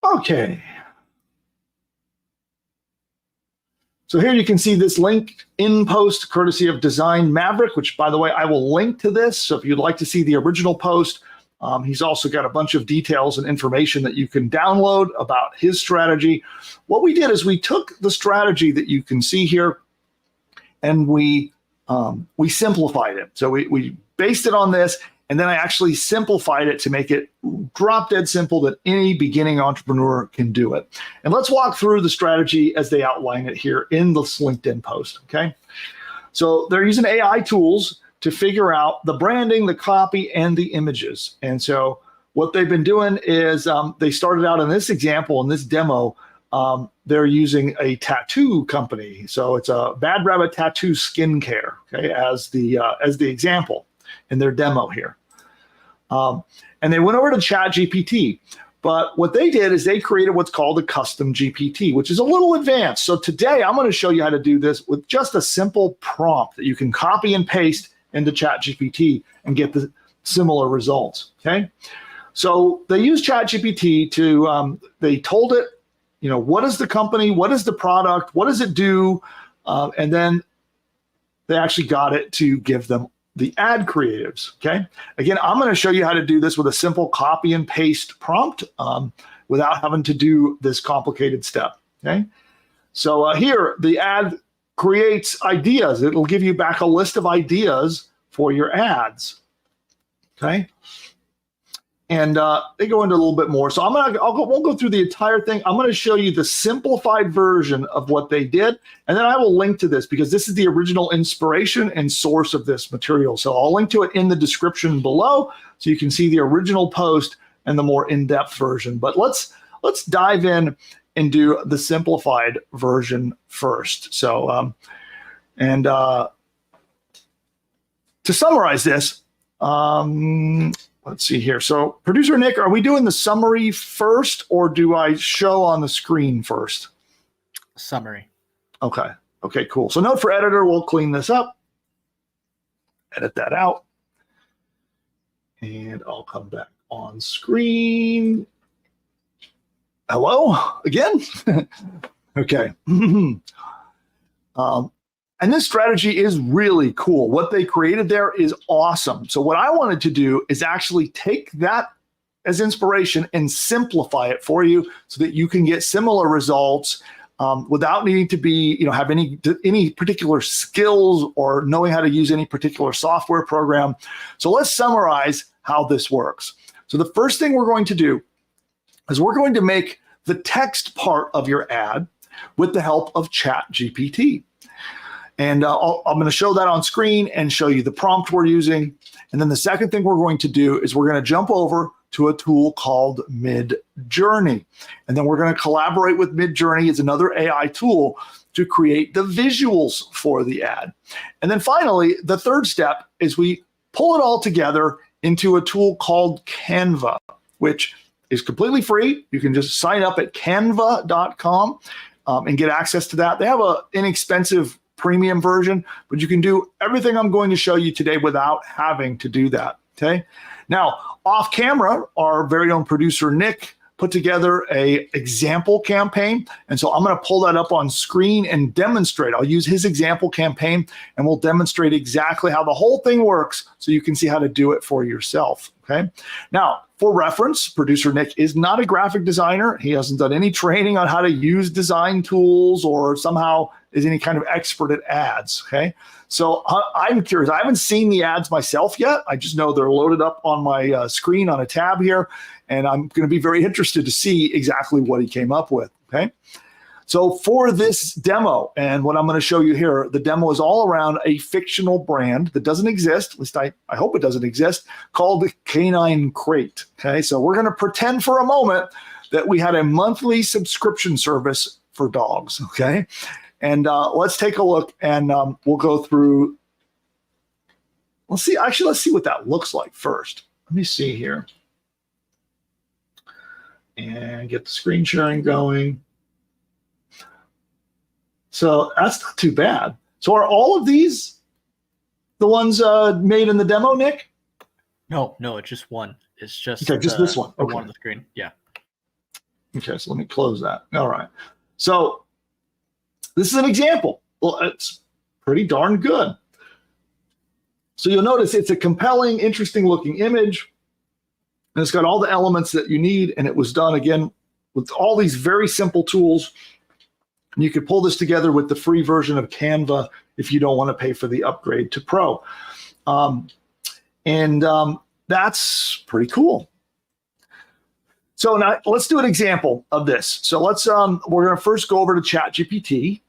Okay. So here you can see this LinkedIn post courtesy of Design Maverick, which, by the way, I will link to this. So if you'd like to see the original post, he's also got a bunch of details and information that you can download about his strategy. What we did is we took the strategy that you can see here and we simplified it. So we based it on this, and then I actually simplified it to make it drop dead simple that any beginning entrepreneur can do it. And let's walk through the strategy as they outline it here in this LinkedIn post, okay? So they're using AI tools to figure out the branding, the copy, and the images. And so what they've been doing is they started out in this example, in this demo, they're using a tattoo company. So it's a Bad Rabbit Tattoo Skincare, okay, as the example in their demo here. And they went over to ChatGPT. But what they did is they created what's called a custom GPT, which is a little advanced. So today I'm going to show you how to do this with just a simple prompt that you can copy and paste into ChatGPT and get the similar results, okay? So they used ChatGPT to, they told it, you know, what is the company, what is the product, what does it do? And then they actually got it to give them the ad creatives, okay? Again, I'm going to show you how to do this with a simple copy and paste prompt without having to do this complicated step, okay? So here, the ad creates ideas. It'll give you back a list of ideas for your ads, okay? And they go into a little bit more. So we'll go through the entire thing. I'm going to show you the simplified version of what they did. And then I will link to this because this is the original inspiration and source of this material. So I'll link to it in the description below so you can see the original post and the more in-depth version. But let's dive in and do the simplified version first. So, to summarize this, let's see here. So producer Nick, are we doing the summary first or do I show on the screen first? Summary. Okay. Okay, cool. So note for editor, we'll clean this up, edit that out, and I'll come back on screen. Hello again. Okay. And this strategy is really cool. What they created there is awesome. So what I wanted to do is actually take that as inspiration and simplify it for you so that you can get similar results without needing to be, have any particular skills or knowing how to use any particular software program. So let's summarize how this works. So the first thing we're going to do is we're going to make the text part of your ad with the help of ChatGPT. And I'm going to show that on screen and show you the prompt we're using. And then the second thing we're going to do is we're going to jump over to a tool called Midjourney. And then we're going to collaborate with Midjourney as another AI tool to create the visuals for the ad. And then finally, the third step is we pull it all together into a tool called Canva, which is completely free. You can just sign up at canva.com and get access to that. They have an inexpensive premium version, but you can do everything I'm going to show you today without having to do that, okay? Now, off camera, our very own producer, Nick, put together a example campaign. And so I'm going to pull that up on screen and demonstrate. I'll use his example campaign and we'll demonstrate exactly how the whole thing works so you can see how to do it for yourself, okay? Now, for reference, producer Nick is not a graphic designer. He hasn't done any training on how to use design tools or somehow is any kind of expert at ads, okay? So I'm curious. I haven't seen the ads myself yet. I just know they're loaded up on my screen on a tab here, and I'm going to be very interested to see exactly what he came up with, okay? So for this demo, and what I'm going to show you here, the demo is all around a fictional brand that doesn't exist, at least I hope it doesn't exist, called Canine Crate, okay? So we're going to pretend for a moment that we had a monthly subscription service for dogs, okay? And let's take a look, and we'll go through. Let's see what that looks like first. Let me see here. And get the screen sharing going. So that's not too bad. So are all of these the ones made in the demo, Nick? No, it's just one. It's just okay, just this one. The okay. one on the screen. Yeah. Okay, so let me close that. All right. So this is an example. Well, it's pretty darn good. So you'll notice it's a compelling, interesting looking image. And it's got all the elements that you need. And it was done, again, with all these very simple tools. And you could pull this together with the free version of Canva if you don't want to pay for the upgrade to Pro. That's pretty cool. So now let's do an example of this. So we're going to first go over to ChatGPT.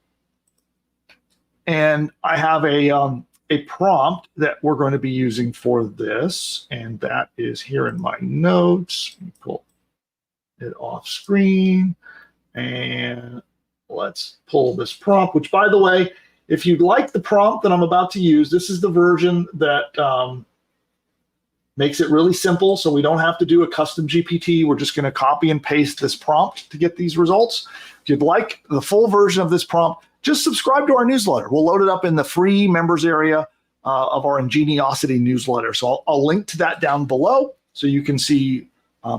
And I have a prompt that we're going to be using for this. And that is here in my notes. Let me pull it off screen. And let's pull this prompt, which, by the way, if you'd like the prompt that I'm about to use, this is the version that makes it really simple. So we don't have to do a custom GPT. We're just going to copy and paste this prompt to get these results. If you'd like the full version of this prompt, just subscribe to our newsletter. We'll load it up in the free members area of our Ingeniosity newsletter. So I'll link to that down below so you can see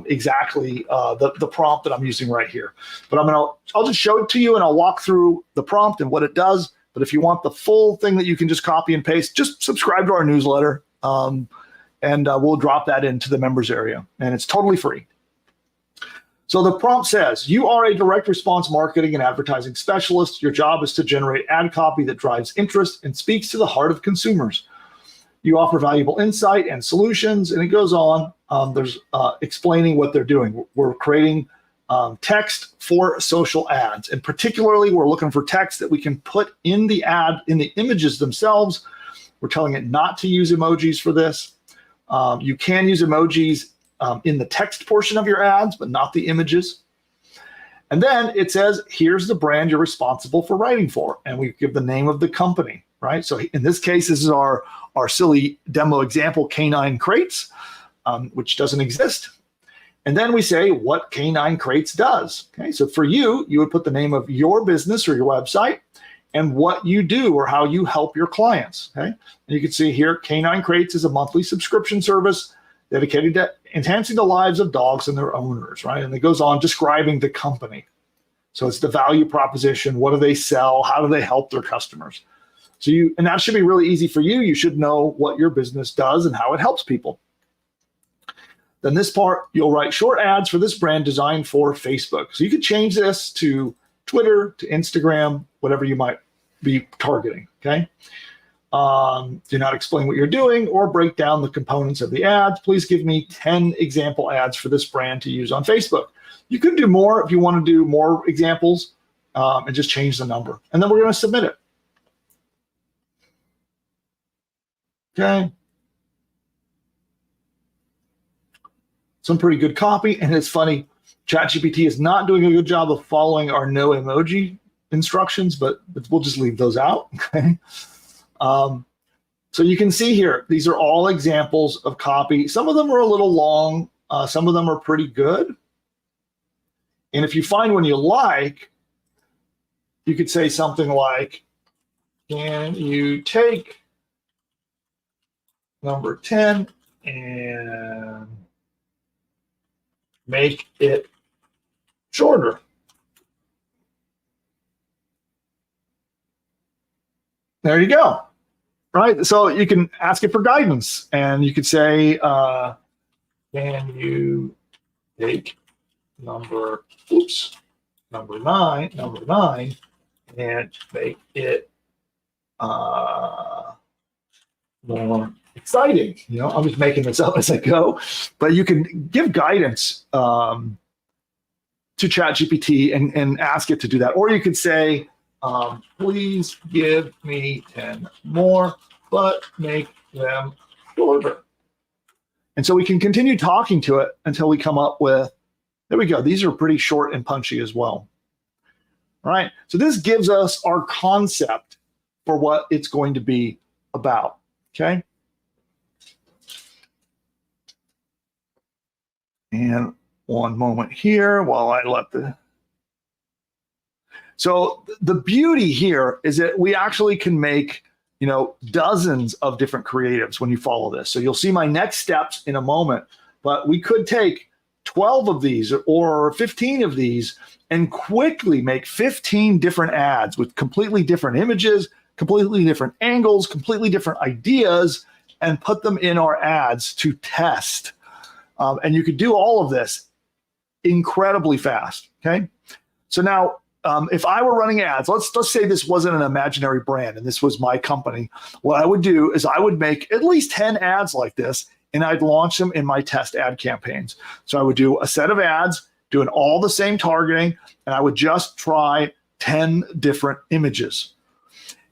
exactly the prompt that I'm using right here. But I'll just show it to you and I'll walk through the prompt and what it does. But if you want the full thing that you can just copy and paste, just subscribe to our newsletter and we'll drop that into the members area. And it's totally free. So the prompt says, you are a direct response marketing and advertising specialist. Your job is to generate ad copy that drives interest and speaks to the heart of consumers. You offer valuable insight and solutions, and it goes on. There's explaining what they're doing. We're creating text for social ads, and particularly we're looking for text that we can put in the ad, in the images themselves. We're telling it not to use emojis for this. You can use emojis in the text portion of your ads, but not the images. And then it says, here's the brand you're responsible for writing for. And we give the name of the company, right? So in this case, this is our silly demo example, Canine Crates, which doesn't exist. And then we say what Canine Crates does. Okay, so for you, you would put the name of your business or your website and what you do or how you help your clients. Okay, and you can see here, Canine Crates is a monthly subscription service dedicated to enhancing the lives of dogs and their owners, right? And it goes on describing the company. So it's the value proposition. What do they sell? How do they help their customers? So and that should be really easy for you. You should know what your business does and how it helps people. Then this part, you'll write short ads for this brand designed for Facebook. So you could change this to Twitter, to Instagram, whatever you might be targeting, okay? Do not explain what you're doing or break down the components of the ads. Please give me 10 example ads for this brand to use on Facebook. You could do more if you want to do more examples and just change the number. And then we're going to submit it. Okay. some pretty good copy. And it's funny, ChatGPT is not doing a good job of following our no emoji instructions, but we'll just leave those out. Okay. So you can see here, these are all examples of copy. Some of them are a little long. Some of them are pretty good. And if you find one you like, you could say something like, can you take number 10 and make it shorter? There you go. Right. So you can ask it for guidance, and you could say, can you take number 9, and make it more exciting. You know, I'm just making this up as I go, but you can give guidance to ChatGPT and ask it to do that. Or you could say, please give me 10 more, but make them shorter. And so we can continue talking to it until we come up with, there we go. These are pretty short and punchy as well. All right. So this gives us our concept for what it's going to be about. Okay. And one moment here while I let the... So the beauty here is that we actually can make, you know, dozens of different creatives when you follow this. So you'll see my next steps in a moment, but we could take 12 of these or 15 of these and quickly make 15 different ads with completely different images, completely different angles, completely different ideas, and put them in our ads to test. And you could do all of this incredibly fast. Okay. So now, if I were running ads, let's say this wasn't an imaginary brand and this was my company, what I would do is I would make at least 10 ads like this, and I'd launch them in my test ad campaigns. So I would do a set of ads doing all the same targeting, and I would just try 10 different images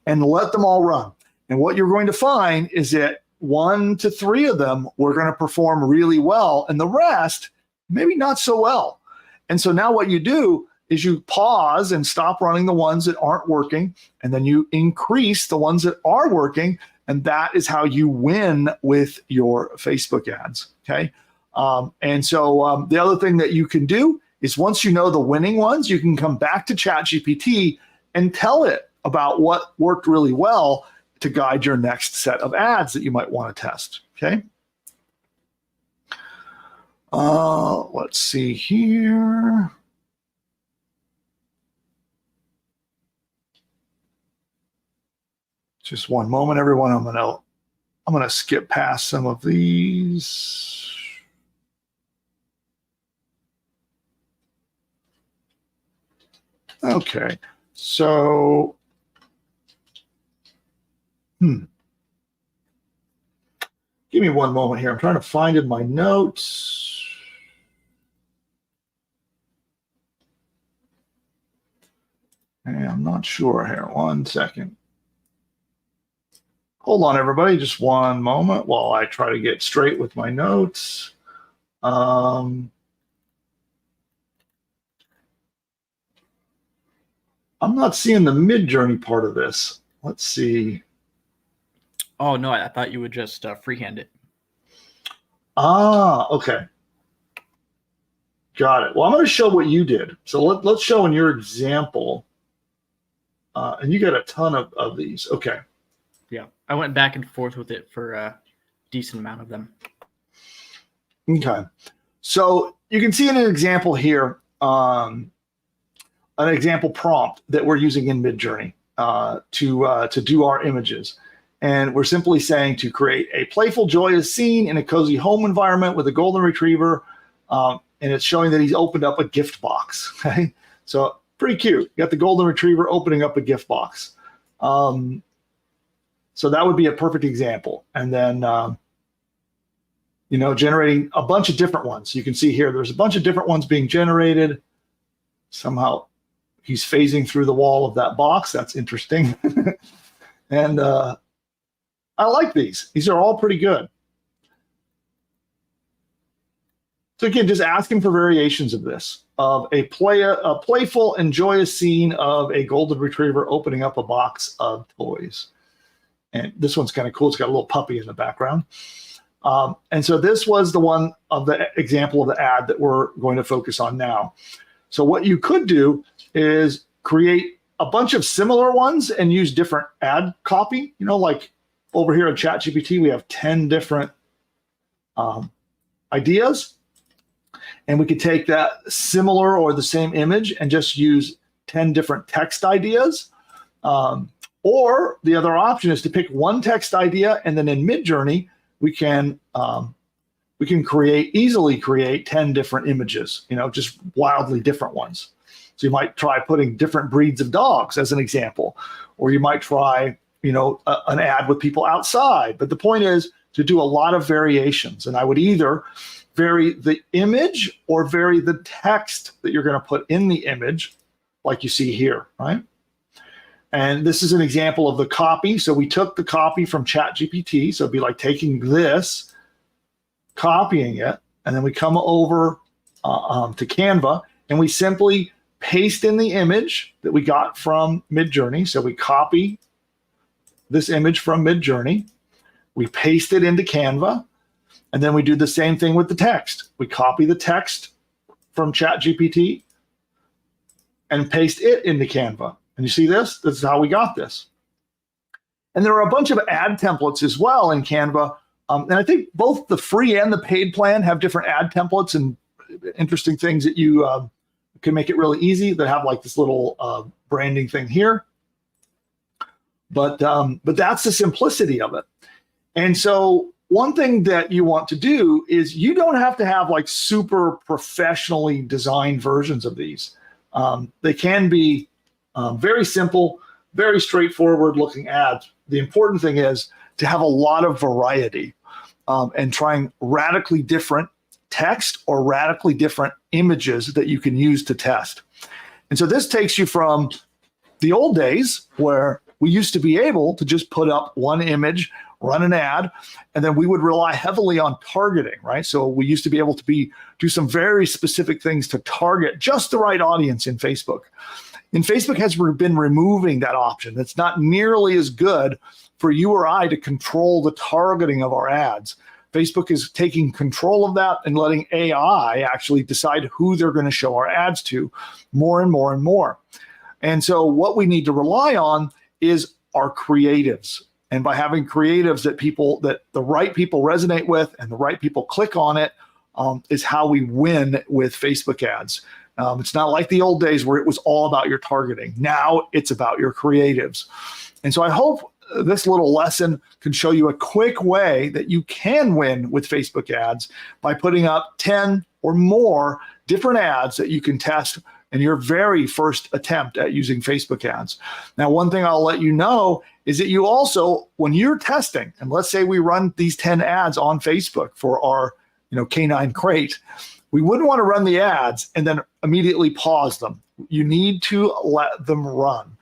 and let them all run. And what you're going to find is that 1 to 3 of them were going to perform really well, and the rest maybe not so well. And so now what you do is you pause and stop running the ones that aren't working, and then you increase the ones that are working, and that is how you win with your Facebook ads. Okay. And so the other thing that you can do is once you know the winning ones, you can come back to ChatGPT and tell it about what worked really well to guide your next set of ads that you might want to test. Okay. Let's see here. Just one moment, everyone. I'm gonna skip past some of these. Okay, so give me one moment here. I'm trying to find in my notes. And I'm not sure here. One second. Hold on, everybody, just one moment while I try to get straight with my notes. I'm not seeing the mid-journey part of this. Let's see. Oh, no, I thought you would just freehand it. Ah, okay. Got it. Well, I'm going to show what you did. So let's show in your example. And you got a ton of these. Okay. Yeah, I went back and forth with it for a decent amount of them. Okay. So you can see in an example here, an example prompt that we're using in Midjourney to do our images. And we're simply saying to create a playful, joyous scene in a cozy home environment with a golden retriever. And it's showing that he's opened up a gift box. Okay. So pretty cute. You got the golden retriever opening up a gift box. So that would be a perfect example. And then, generating a bunch of different ones. You can see here, there's a bunch of different ones being generated. Somehow he's phasing through the wall of that box. That's interesting. And I like these. These are all pretty good. So again, just asking for variations of this, of a playful and joyous scene of a golden retriever opening up a box of toys. And this one's kind of cool. It's got a little puppy in the background. And so this was the one of the example of the ad that we're going to focus on now. So what you could do is create a bunch of similar ones and use different ad copy. You know, like over here in ChatGPT, we have 10 different ideas. And we could take that similar or the same image and just use 10 different text ideas. Or the other option is to pick one text idea, and then in Midjourney, we can easily create 10 different images, you know, just wildly different ones. So you might try putting different breeds of dogs as an example, or you might try, you know, an ad with people outside. But the point is to do a lot of variations. And I would either vary the image or vary the text that you're going to put in the image, like you see here, right? And this is an example of the copy. So we took the copy from ChatGPT. So it'd be like taking this, copying it, and then we come over to Canva, and we simply paste in the image that we got from Midjourney. So we copy this image from Midjourney, we paste it into Canva, and then we do the same thing with the text. We copy the text from ChatGPT and paste it into Canva. And you see this? This is how we got this. And there are a bunch of ad templates as well in Canva. And I think both the free and the paid plan have different ad templates and interesting things that you can make it really easy, that have like this little branding thing here. But that's the simplicity of it. And so one thing that you want to do is you don't have to have like super professionally designed versions of these. They can be very simple, very straightforward looking ads. The important thing is to have a lot of variety and trying radically different text or radically different images that you can use to test. And so this takes you from the old days where we used to be able to just put up one image, run an ad, and then we would rely heavily on targeting, right? So we used to be able to do some very specific things to target just the right audience in Facebook. And Facebook has been removing that option. It's not nearly as good for you or I to control the targeting of our ads. Facebook is taking control of that and letting AI actually decide who they're going to show our ads to more and more and more. And so what we need to rely on is our creatives. And by having creatives that the right people resonate with and the right people click on it is how we win with Facebook ads. It's not like the old days where it was all about your targeting. Now it's about your creatives. And so I hope this little lesson can show you a quick way that you can win with Facebook ads by putting up 10 or more different ads that you can test in your very first attempt at using Facebook ads. Now, one thing I'll let you know is that you also, when you're testing, and let's say we run these 10 ads on Facebook for our canine crate, we wouldn't want to run the ads and then immediately pause them. You need to let them run.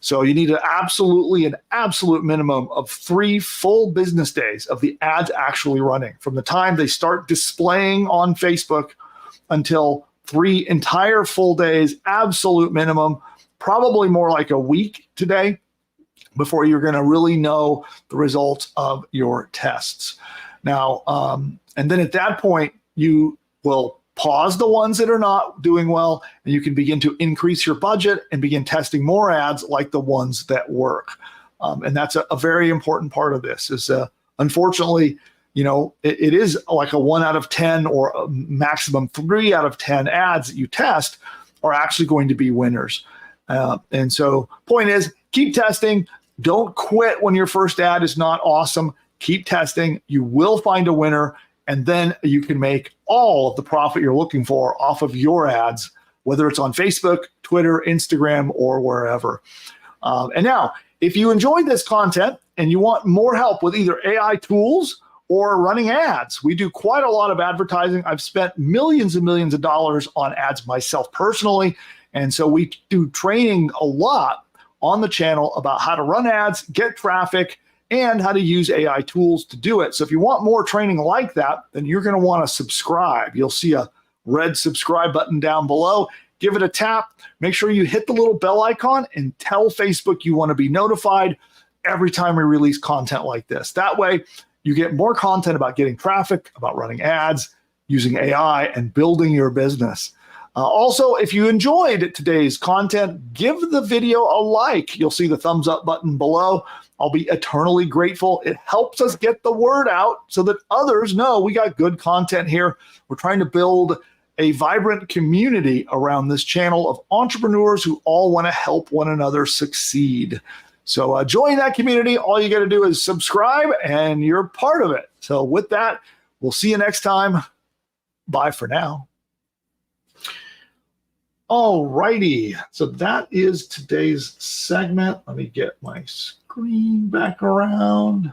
So you need an absolute minimum of 3 full business days of the ads actually running, from the time they start displaying on Facebook until 3 entire full days, absolute minimum, probably more like a week today before you're going to really know the results of your tests. Now, and then at that point, you will pause the ones that are not doing well, and you can begin to increase your budget and begin testing more ads like the ones that work. And that's a very important part of this. Is unfortunately, it is like a 1 out of 10 or a maximum 3 out of 10 ads that you test are actually going to be winners. And so point is, keep testing. Don't quit when your first ad is not awesome. Keep testing. You will find a winner, and then you can make all of the profit you're looking for off of your ads, whether it's on Facebook, Twitter, Instagram, or wherever. And now, if you enjoyed this content and you want more help with either AI tools or running ads, we do quite a lot of advertising. I've spent millions and millions of dollars on ads myself personally. And so we do training a lot on the channel about how to run ads, get traffic, and how to use AI tools to do it. So if you want more training like that, then you're going to want to subscribe. You'll see a red subscribe button down below. Give it a tap. Make sure you hit the little bell icon and tell Facebook you want to be notified every time we release content like this. That way, you get more content about getting traffic, about running ads, using AI, and building your business. Also, if you enjoyed today's content, give the video a like. You'll see the thumbs up button below. I'll be eternally grateful. It helps us get the word out so that others know we got good content here. We're trying to build a vibrant community around this channel of entrepreneurs who all want to help one another succeed. So join that community. All you got to do is subscribe and you're part of it. So with that, we'll see you next time. Bye for now. All righty. So that is today's segment. Let me get my screen back around.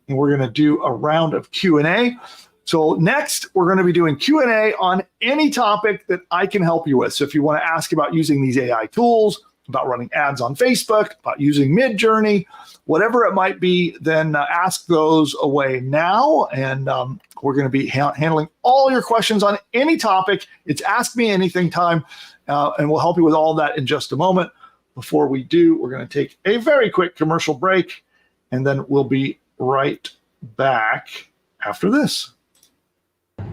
And we're going to do a round of Q&A. So next, we're going to be doing Q&A on any topic that I can help you with. So if you want to ask about using these AI tools, about running ads on Facebook, about using Midjourney, whatever it might be, then ask those away now. And we're going to be handling all your questions on any topic. It's Ask Me Anything time, and we'll help you with all that in just a moment. Before we do, we're going to take a very quick commercial break, and then we'll be right back after this.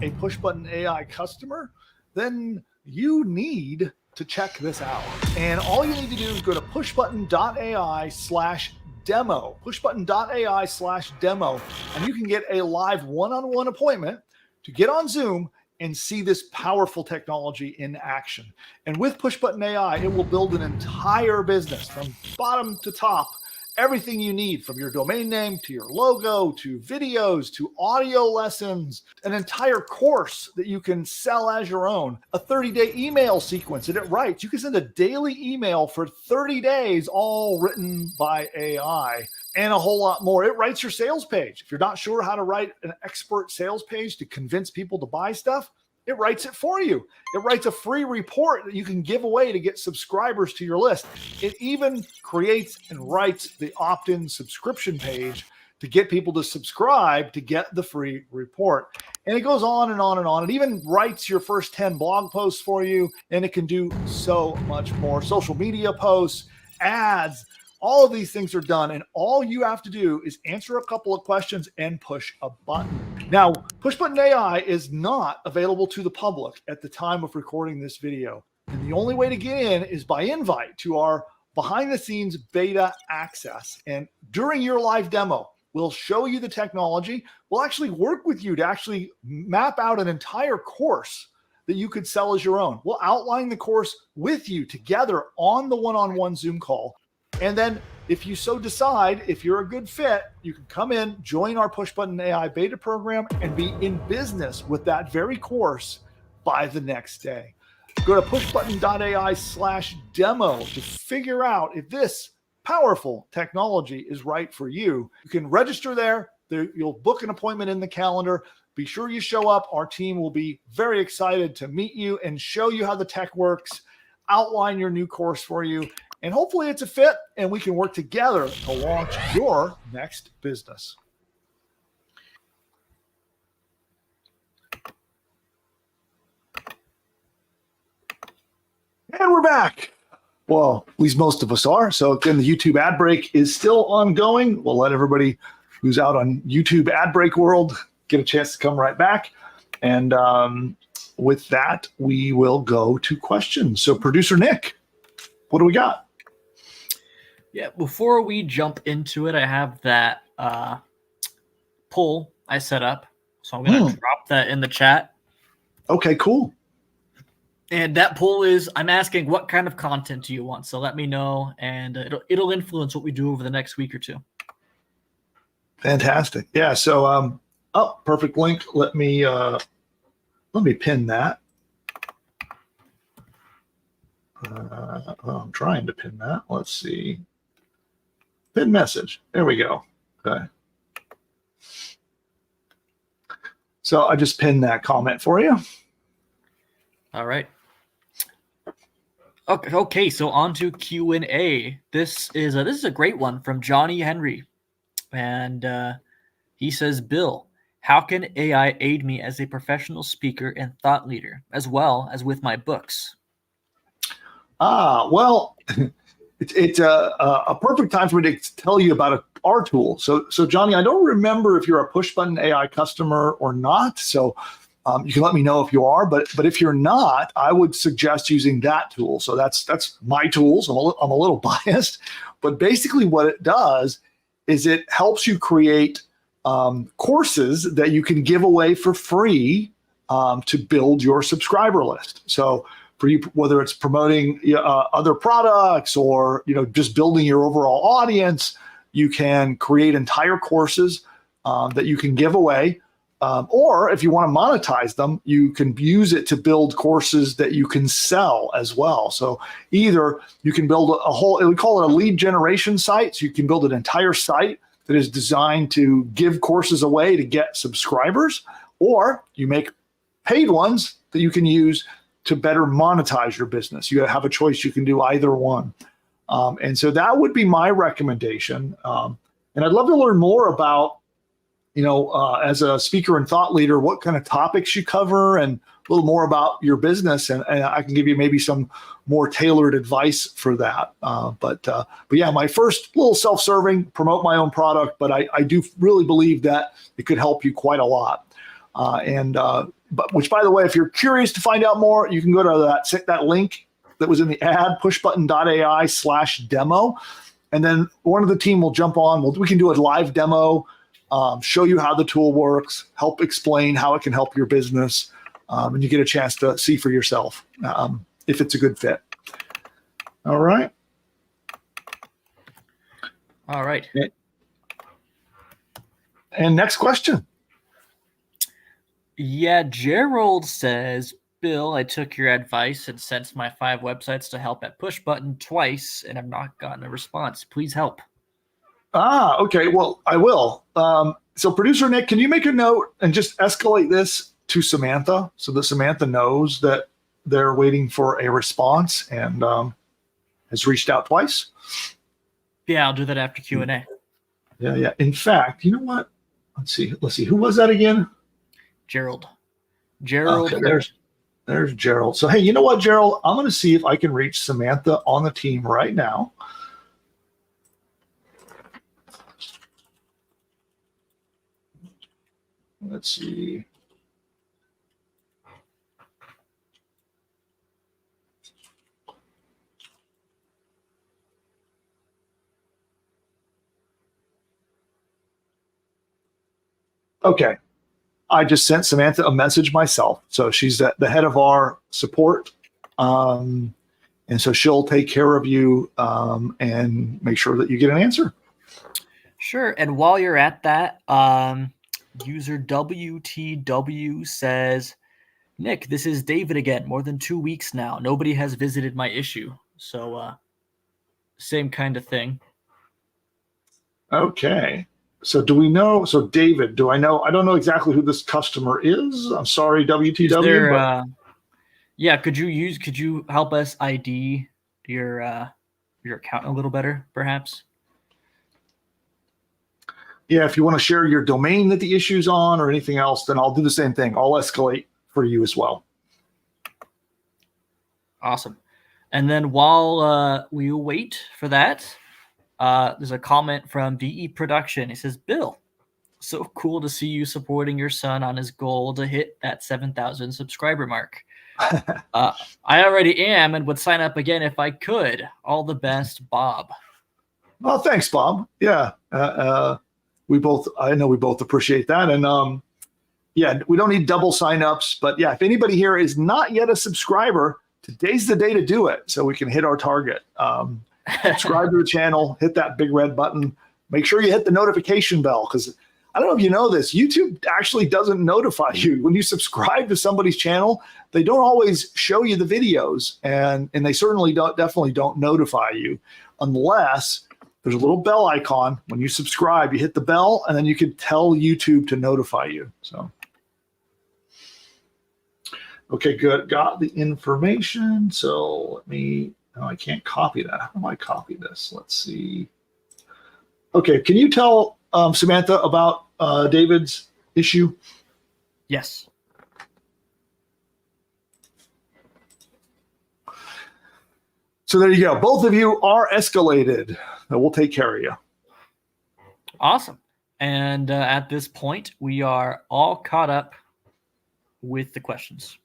A PushButton AI customer? Then you need to check this out. And all you need to do is go to pushbutton.ai/demo, pushbutton.ai/demo, and you can get a live one-on-one appointment to get on Zoom and see this powerful technology in action. And with PushButton AI, it will build an entire business from bottom to top. Everything you need, from your domain name to your logo to videos to audio lessons, an entire course that you can sell as your own, a 30-day email sequence that it writes. You can send a daily email for 30 days, all written by AI, and a whole lot more. It writes your sales page. If you're not sure how to write an expert sales page to convince people to buy stuff, it writes it for you. It writes a free report that you can give away to get subscribers to your list. It even creates and writes the opt-in subscription page to get people to subscribe to get the free report. And it goes on and on and on. It even writes your first 10 blog posts for you, and it can do so much more. Social media posts, ads, all of these things are done, and all you have to do is answer a couple of questions and push a button. Now, PushButton AI is not available to the public at the time of recording this video. And the only way to get in is by invite to our behind-the-scenes beta access. And during your live demo, we'll show you the technology. We'll actually work with you to actually map out an entire course that you could sell as your own. We'll outline the course with you together on the one-on-one Zoom call. And then if you so decide, if you're a good fit, you can come in, join our PushButton AI beta program, and be in business with that very course by the next day. Go to pushbutton.ai/demo to figure out if this powerful technology is right for you. You can register there. You'll book an appointment in the calendar. Be sure you show up. Our team will be very excited to meet you and show you how the tech works, outline your new course for you, and hopefully it's a fit and we can work together to launch your next business. And we're back. Well, at least most of us are. So again, the YouTube ad break is still ongoing. We'll let everybody who's out on YouTube ad break world get a chance to come right back. And with that, we will go to questions. So producer Nick, what do we got? Yeah, before we jump into it, I have that poll I set up. So I'm going to drop that in the chat. Okay, cool. And that poll is, I'm asking, what kind of content do you want? So let me know, and it'll influence what we do over the next week or two. Fantastic. Yeah, so perfect link. Let me pin that. I'm trying to pin that. Let's see. Pin message. There we go. Okay. So I just pinned that comment for you. All right. Okay. So on to Q&A. This is a great one from Johnny Henry. And he says, Bill, how can AI aid me as a professional speaker and thought leader, as well as with my books? Well, it's a perfect time for me to tell you about our tool. So Johnny, I don't remember if you're a PushButton AI customer or not. So you can let me know if you are. But if you're not, I would suggest using that tool. So that's my tools. I'm a little biased, but basically what it does is it helps you create courses that you can give away for free to build your subscriber list. So for you, whether it's promoting other products or just building your overall audience, you can create entire courses that you can give away. Or if you want to monetize them, you can use it to build courses that you can sell as well. So either you can build a whole, we call it a lead generation site. So you can build an entire site that is designed to give courses away to get subscribers, or you make paid ones that you can use to better monetize your business. You have a choice. You can do either one. And so that would be my recommendation. And I'd love to learn more about, as a speaker and thought leader, what kind of topics you cover and a little more about your business. And I can give you maybe some more tailored advice for that. But yeah, my first little self-serving, promote my own product, but I do really believe that it could help you quite a lot. But which, by the way, if you're curious to find out more, you can go to that link that was in the ad, pushbutton.ai/demo. And then one of the team will jump on. We can do a live demo, show you how the tool works, help explain how it can help your business, and you get a chance to see for yourself if it's a good fit. All right. All right. And next question. Yeah, Gerald says, Bill, I took your advice and sent my 5 websites to help at PushButton twice, and I've not gotten a response. Please help. Okay. Well, I will. So producer Nick, can you make a note and just escalate this to Samantha so that Samantha knows that they're waiting for a response and has reached out twice? Yeah, I'll do that after Q&A. Yeah. In fact, you know what? Let's see. Who was that again? Gerald. Okay, there's Gerald. So, hey, you know what, Gerald? I'm going to see if I can reach Samantha on the team right now. Let's see. Okay. I just sent Samantha a message myself. So she's the head of our support. And so she'll take care of you and make sure that you get an answer. Sure. And while you're at that, user WTW says, Nick, this is David again. More than 2 weeks now. Nobody has visited my issue. So same kind of thing. Okay. So do we know? So David, I don't know exactly who this customer is. I'm sorry, WTW. Yeah, could you help us ID your account a little better, perhaps? Yeah, if you want to share your domain that the issue's on or anything else, then I'll do the same thing. I'll escalate for you as well. Awesome. And then while we wait for that, there's a comment from DE Production. He says, Bill, so cool to see you supporting your son on his goal to hit that 7,000 subscriber mark. I already am and would sign up again if I could. All the best, Bob. Well, thanks, Bob. Yeah. I know we both appreciate that. And yeah, we don't need double signups, but yeah, if anybody here is not yet a subscriber, today's the day to do it so we can hit our target. Subscribe to the channel, hit that big red button. Make sure you hit the notification bell because I don't know if you know this, YouTube actually doesn't notify you. When you subscribe to somebody's channel, they don't always show you the videos and they certainly definitely don't notify you unless there's a little bell icon. When you subscribe, you hit the bell and then you can tell YouTube to notify you. So, okay, good. Got the information. So no, I can't copy that. How do I copy this? Let's see. Okay, can you tell Samantha, about David's issue? Yes. So there you go. Both of you are escalated. We'll take care of you. Awesome. And at this point, we are all caught up with the questions.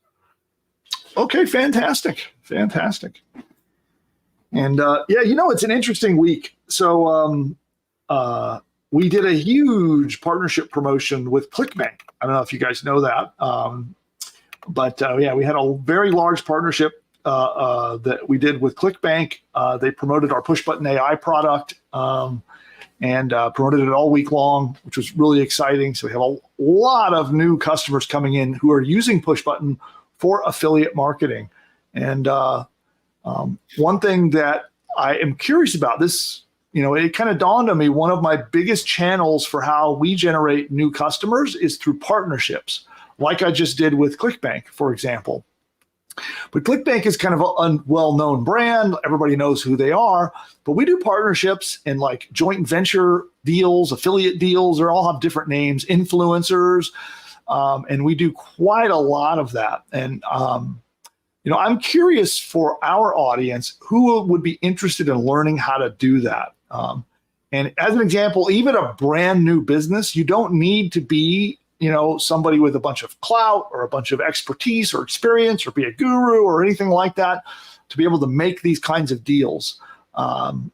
Okay, fantastic. Fantastic. And yeah, it's an interesting week. So we did a huge partnership promotion with ClickBank. I don't know if you guys know that. But yeah, we had a very large partnership that we did with ClickBank. They promoted our PushButton AI product and promoted it all week long, which was really exciting. So we have a lot of new customers coming in who are using PushButton for affiliate marketing. And one thing that I am curious about this, it kind of dawned on me, one of my biggest channels for how we generate new customers is through partnerships, like I just did with ClickBank, for example. But ClickBank is kind of a well-known brand. Everybody knows who they are. But we do partnerships and like joint venture deals, affiliate deals. They all have different names, influencers. And we do quite a lot of that. And, I'm curious for our audience, who would be interested in learning how to do that? And as an example, even a brand new business, you don't need to be somebody with a bunch of clout or a bunch of expertise or experience or be a guru or anything like that to be able to make these kinds of deals. And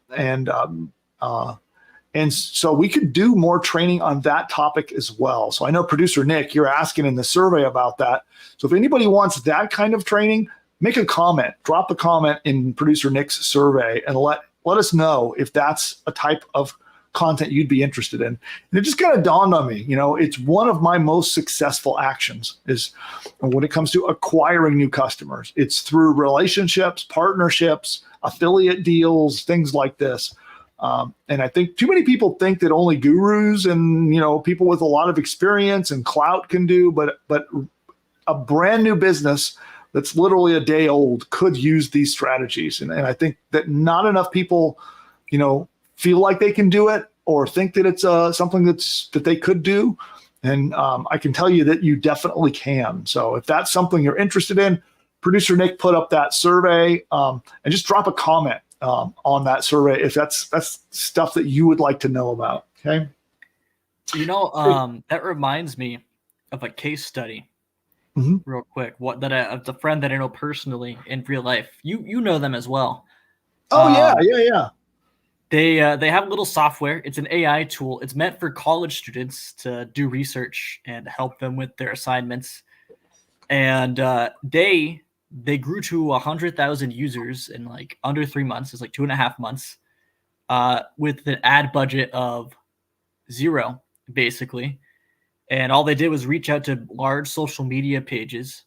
so we could do more training on that topic as well. So I know producer Nick, you're asking in the survey about that. So if anybody wants that kind of training, make a comment, drop a comment in producer Nick's survey and let us know if that's a type of content you'd be interested in. And it just kind of dawned on me, it's one of my most successful actions is when it comes to acquiring new customers. It's through relationships, partnerships, affiliate deals, things like this. And I think too many people think that only gurus and, people with a lot of experience and clout can do, but a brand new business that's literally a day old could use these strategies. And I think that not enough people, feel like they can do it or think that it's something that they could do. And I can tell you that you definitely can. So if that's something you're interested in, producer Nick put up that survey and just drop a comment on that survey if that's stuff that you would like to know about. Okay. That reminds me of a case study. Mm-hmm. Real quick, of the friend that I know personally in real life. You know them as well. Oh yeah. They have a little software. It's an AI tool. It's meant for college students to do research and help them with their assignments. And they grew to 100,000 users in like under 3 months. It's like 2.5 months, with an ad budget of 0, basically. And all they did was reach out to large social media pages,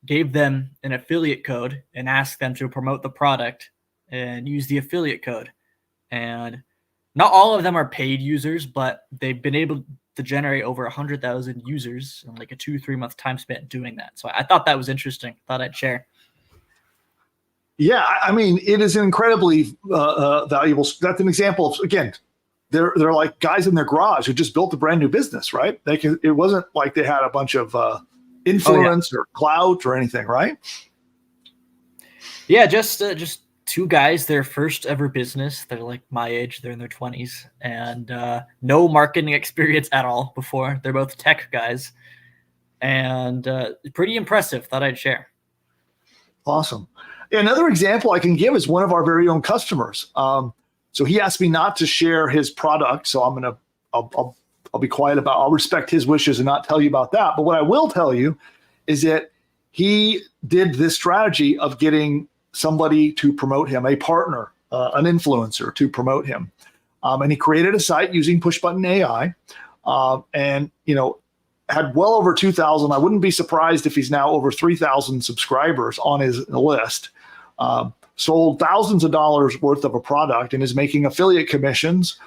gave them an affiliate code, and asked them to promote the product and use the affiliate code. And not all of them are paid users, but they've been able to generate over 100,000 users in like a 2-3 month time spent doing that. So I thought that was interesting. Thought I'd share. Yeah, I mean, it is incredibly valuable. That's an example of, again, they're like guys in their garage who just built a brand new business, right? It wasn't like they had a bunch of influence or clout or anything, right? Yeah, just two guys, their first ever business. They're like my age. They're in their 20s and no marketing experience at all before. They're both tech guys and pretty impressive. Thought I'd share. Awesome. Another example I can give is one of our very own customers. So he asked me not to share his product. So I'll be quiet I'll respect his wishes and not tell you about that. But what I will tell you is that he did this strategy of getting somebody to promote him, a partner, an influencer to promote him. And he created a site using PushButton AI and, had well over 2,000. I wouldn't be surprised if he's now over 3,000 subscribers on his list. Sold thousands of dollars worth of a product and is making affiliate commissions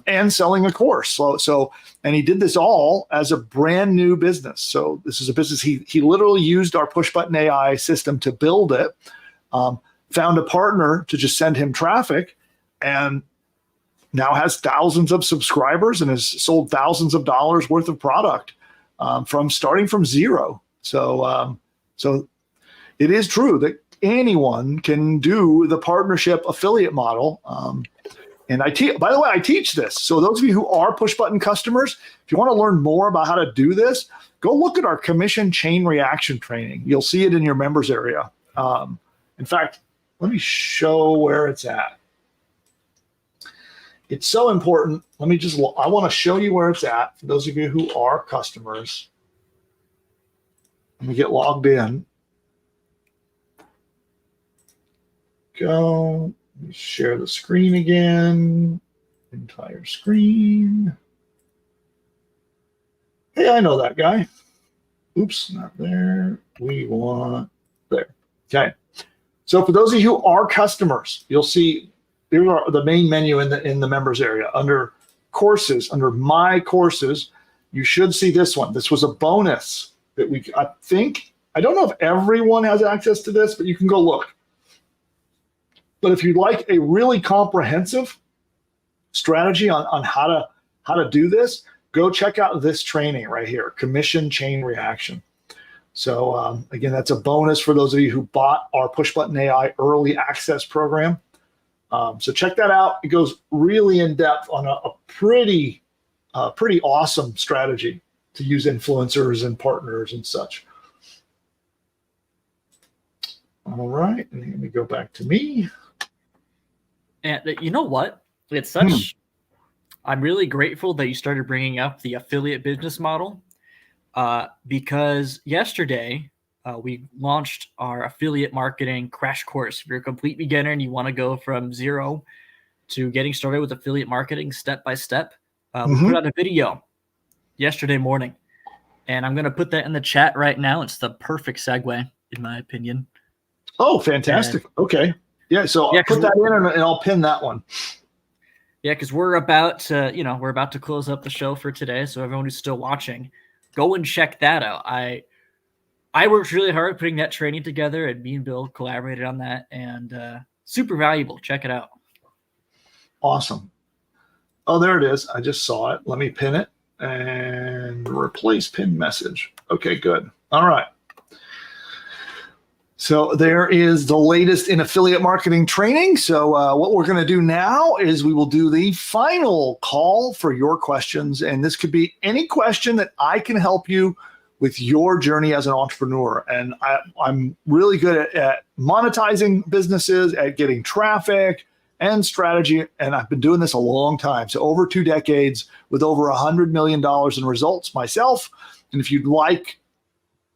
and selling a course. And he did this all as a brand new business. So this is a business. He literally used our PushButton AI system to build it, found a partner to just send him traffic, and now has thousands of subscribers and has sold thousands of dollars worth of product from starting from zero. So it is true that anyone can do the partnership affiliate model. And by the way, I teach this. So those of you who are PushButton customers, if you want to learn more about how to do this, go look at our commission chain reaction training. You'll see it in your members area. In fact, let me show where it's at. It's so important. I want to show you where it's at for those of you who are customers. Let me get logged in. Go. Let me share the screen again. Entire screen. Hey, I know that guy. Oops, not there. We want there. Okay. So for those of you who are customers, you'll see here are the main menu in the members area. Under courses, under my courses, you should see this one. This was a bonus that I don't know if everyone has access to this, but you can go look. But if you'd like a really comprehensive strategy on how to do this, go check out this training right here, Commission Chain Reaction. So again, that's a bonus for those of you who bought our PushButton AI Early Access program. So check that out. It goes really in depth on a pretty awesome strategy to use influencers and partners and such. All right, and let me go back to me. And you know what? It's such. I'm really grateful that you started bringing up the affiliate business model because yesterday we launched our affiliate marketing crash course. If you're a complete beginner and you want to go from zero to getting started with affiliate marketing step by step, we put out a video yesterday morning, and I'm going to put that in the chat right now. It's the perfect segue, in my opinion. Oh, fantastic. Okay. Yeah, so I'll put that in and I'll pin that one. Yeah, because we're about to close up the show for today. So everyone who's still watching, go and check that out. I worked really hard putting that training together, and me and Bill collaborated on that, and super valuable. Check it out. Awesome. Oh, there it is. I just saw it. Let me pin it and replace pin message. Okay, good. All right. So there is the latest in affiliate marketing training. So what we're going to do now is we will do the final call for your questions. And this could be any question that I can help you with your journey as an entrepreneur. And I'm really good at monetizing businesses, at getting traffic and strategy. And I've been doing this a long time. So over 2 decades with over $100 million in results myself. And if you'd like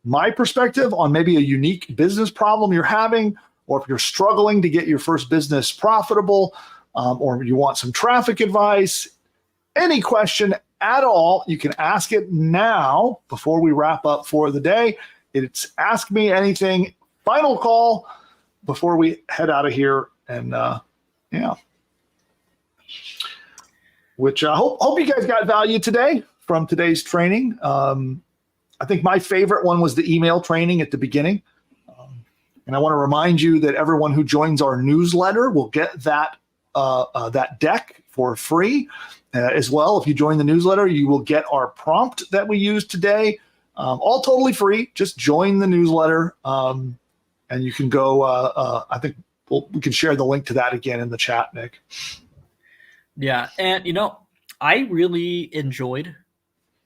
my perspective on maybe a unique business problem you're having, or if you're struggling to get your first business profitable, or you want some traffic advice, any question at all, you can ask it now before we wrap up for the day. It's Ask Me Anything, final call before we head out of here. And which I hope you guys got value today from today's training. I think my favorite one was the email training at the beginning. And I want to remind you that everyone who joins our newsletter will get that deck for free as well. If you join the newsletter, you will get our prompt that we used today, all totally free. Just join the newsletter, and you can go. I think we can share the link to that again in the chat, Nick. Yeah, and I really enjoyed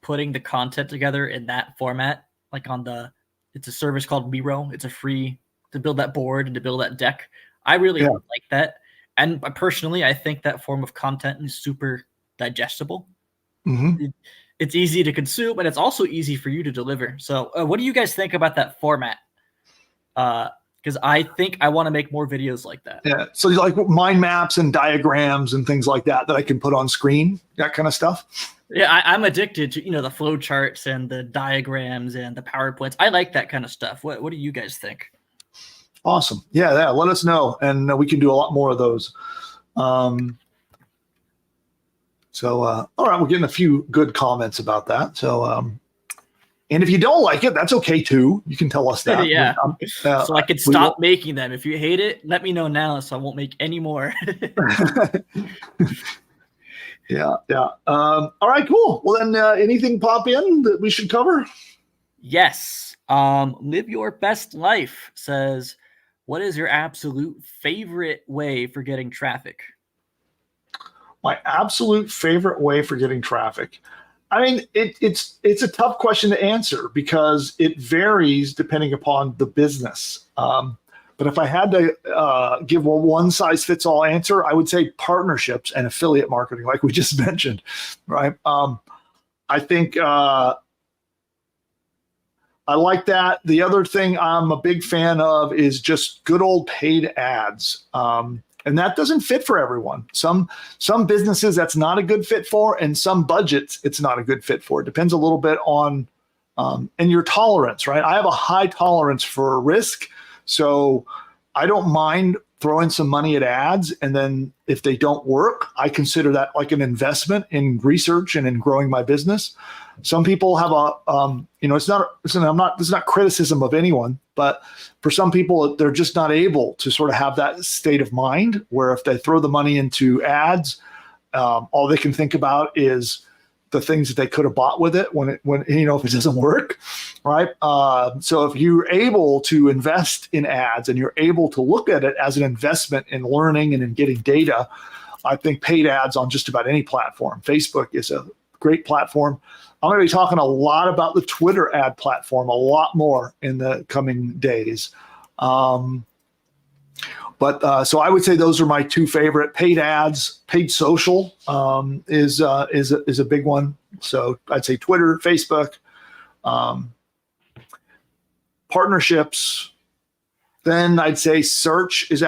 putting the content together in that format, like it's a service called Miro. It's a free to build that board and to build that deck. I really like that. And personally, I think that form of content is super digestible. It's easy to consume, and it's also easy for you to deliver. So what do you guys think about that format? Because I think I want to make more videos like that. Yeah, so like mind maps and diagrams and things like that I can put on screen, that kind of stuff. Yeah, I'm addicted to the flow charts and the diagrams and the PowerPoints. I like that kind of stuff. What do you guys think? Awesome. Yeah, let us know, and we can do a lot more of those. All right, we're getting a few good comments about that. So, and if you don't like it, that's okay too. You can tell us that. Yeah. So I could stop making them. If you hate it, let me know now so I won't make any more. Yeah. All right, cool. Well, then anything pop in that we should cover? Yes. Live Your Best Life says, what is your absolute favorite way for getting traffic? My absolute favorite way for getting traffic. I mean, it's a tough question to answer because it varies depending upon the business. But if I had to give a one-size-fits-all answer, I would say partnerships and affiliate marketing, like we just mentioned, right? I think I like that. The other thing I'm a big fan of is just good old paid ads. And that doesn't fit for everyone. Some businesses that's not a good fit for, and some budgets it's not a good fit for. It depends a little bit on and your tolerance, right? I have a high tolerance for risk, so I don't mind throwing some money at ads, and then if they don't work, I consider that like an investment in research and in growing my business. Some people have it's not criticism of anyone, but for some people, they're just not able to sort of have that state of mind where if they throw the money into ads, all they can think about is the things that they could have bought with it when if it doesn't work, right? So if you're able to invest in ads and you're able to look at it as an investment in learning and in getting data, I think paid ads on just about any platform. Facebook is a great platform. I'm going to be talking a lot about the Twitter ad platform a lot more in the coming days. So I would say those are my two favorite. Paid ads, paid social is a big one. So I'd say Twitter, Facebook, partnerships. Then I'd say search is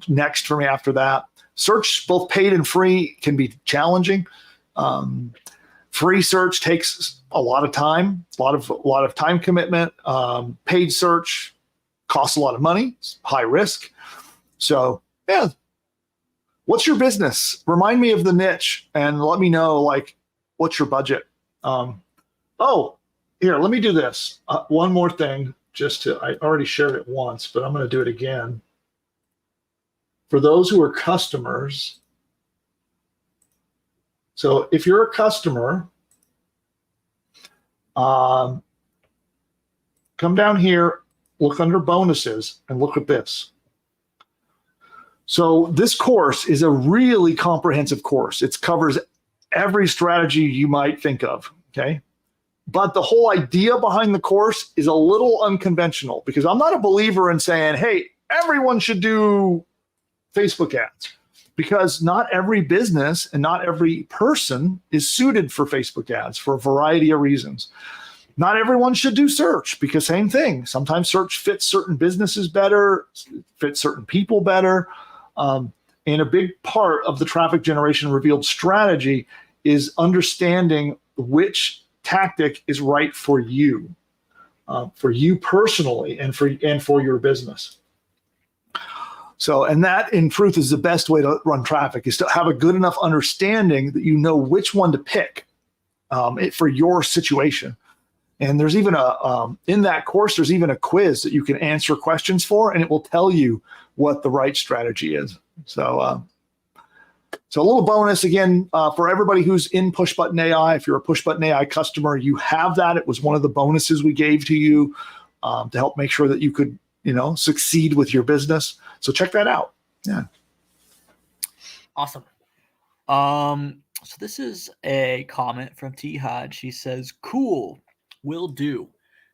next for me after that. Search, both paid and free, can be challenging. Free search takes a lot of time, a lot of time commitment. Paid search costs a lot of money, it's high risk. So yeah, what's your business? Remind me of the niche and let me know like what's your budget. Here, let me do this. One more thing, I already shared it once, but I'm going to do it again. For those who are customers. So if you're a customer, come down here, look under bonuses, and look at this. So this course is a really comprehensive course. It covers every strategy you might think of, okay? But the whole idea behind the course is a little unconventional because I'm not a believer in saying, hey, everyone should do Facebook ads. Because not every business and not every person is suited for Facebook ads for a variety of reasons. Not everyone should do search because same thing. Sometimes search fits certain businesses better, fits certain people better. And a big part of the traffic generation revealed strategy is understanding which tactic is right for you personally and for your business. So, and that in truth is the best way to run traffic, is to have a good enough understanding that you know which one to pick for your situation. And there's even in that course, there's even a quiz that you can answer questions for, and it will tell you what the right strategy is. So a little bonus again for everybody who's in PushButton AI. If you're a PushButton AI customer, you have that. It was one of the bonuses we gave to you to help make sure that you could succeed with your business. So check that out. Yeah. Awesome. So this is a comment from T Hodge. She says, cool, will do.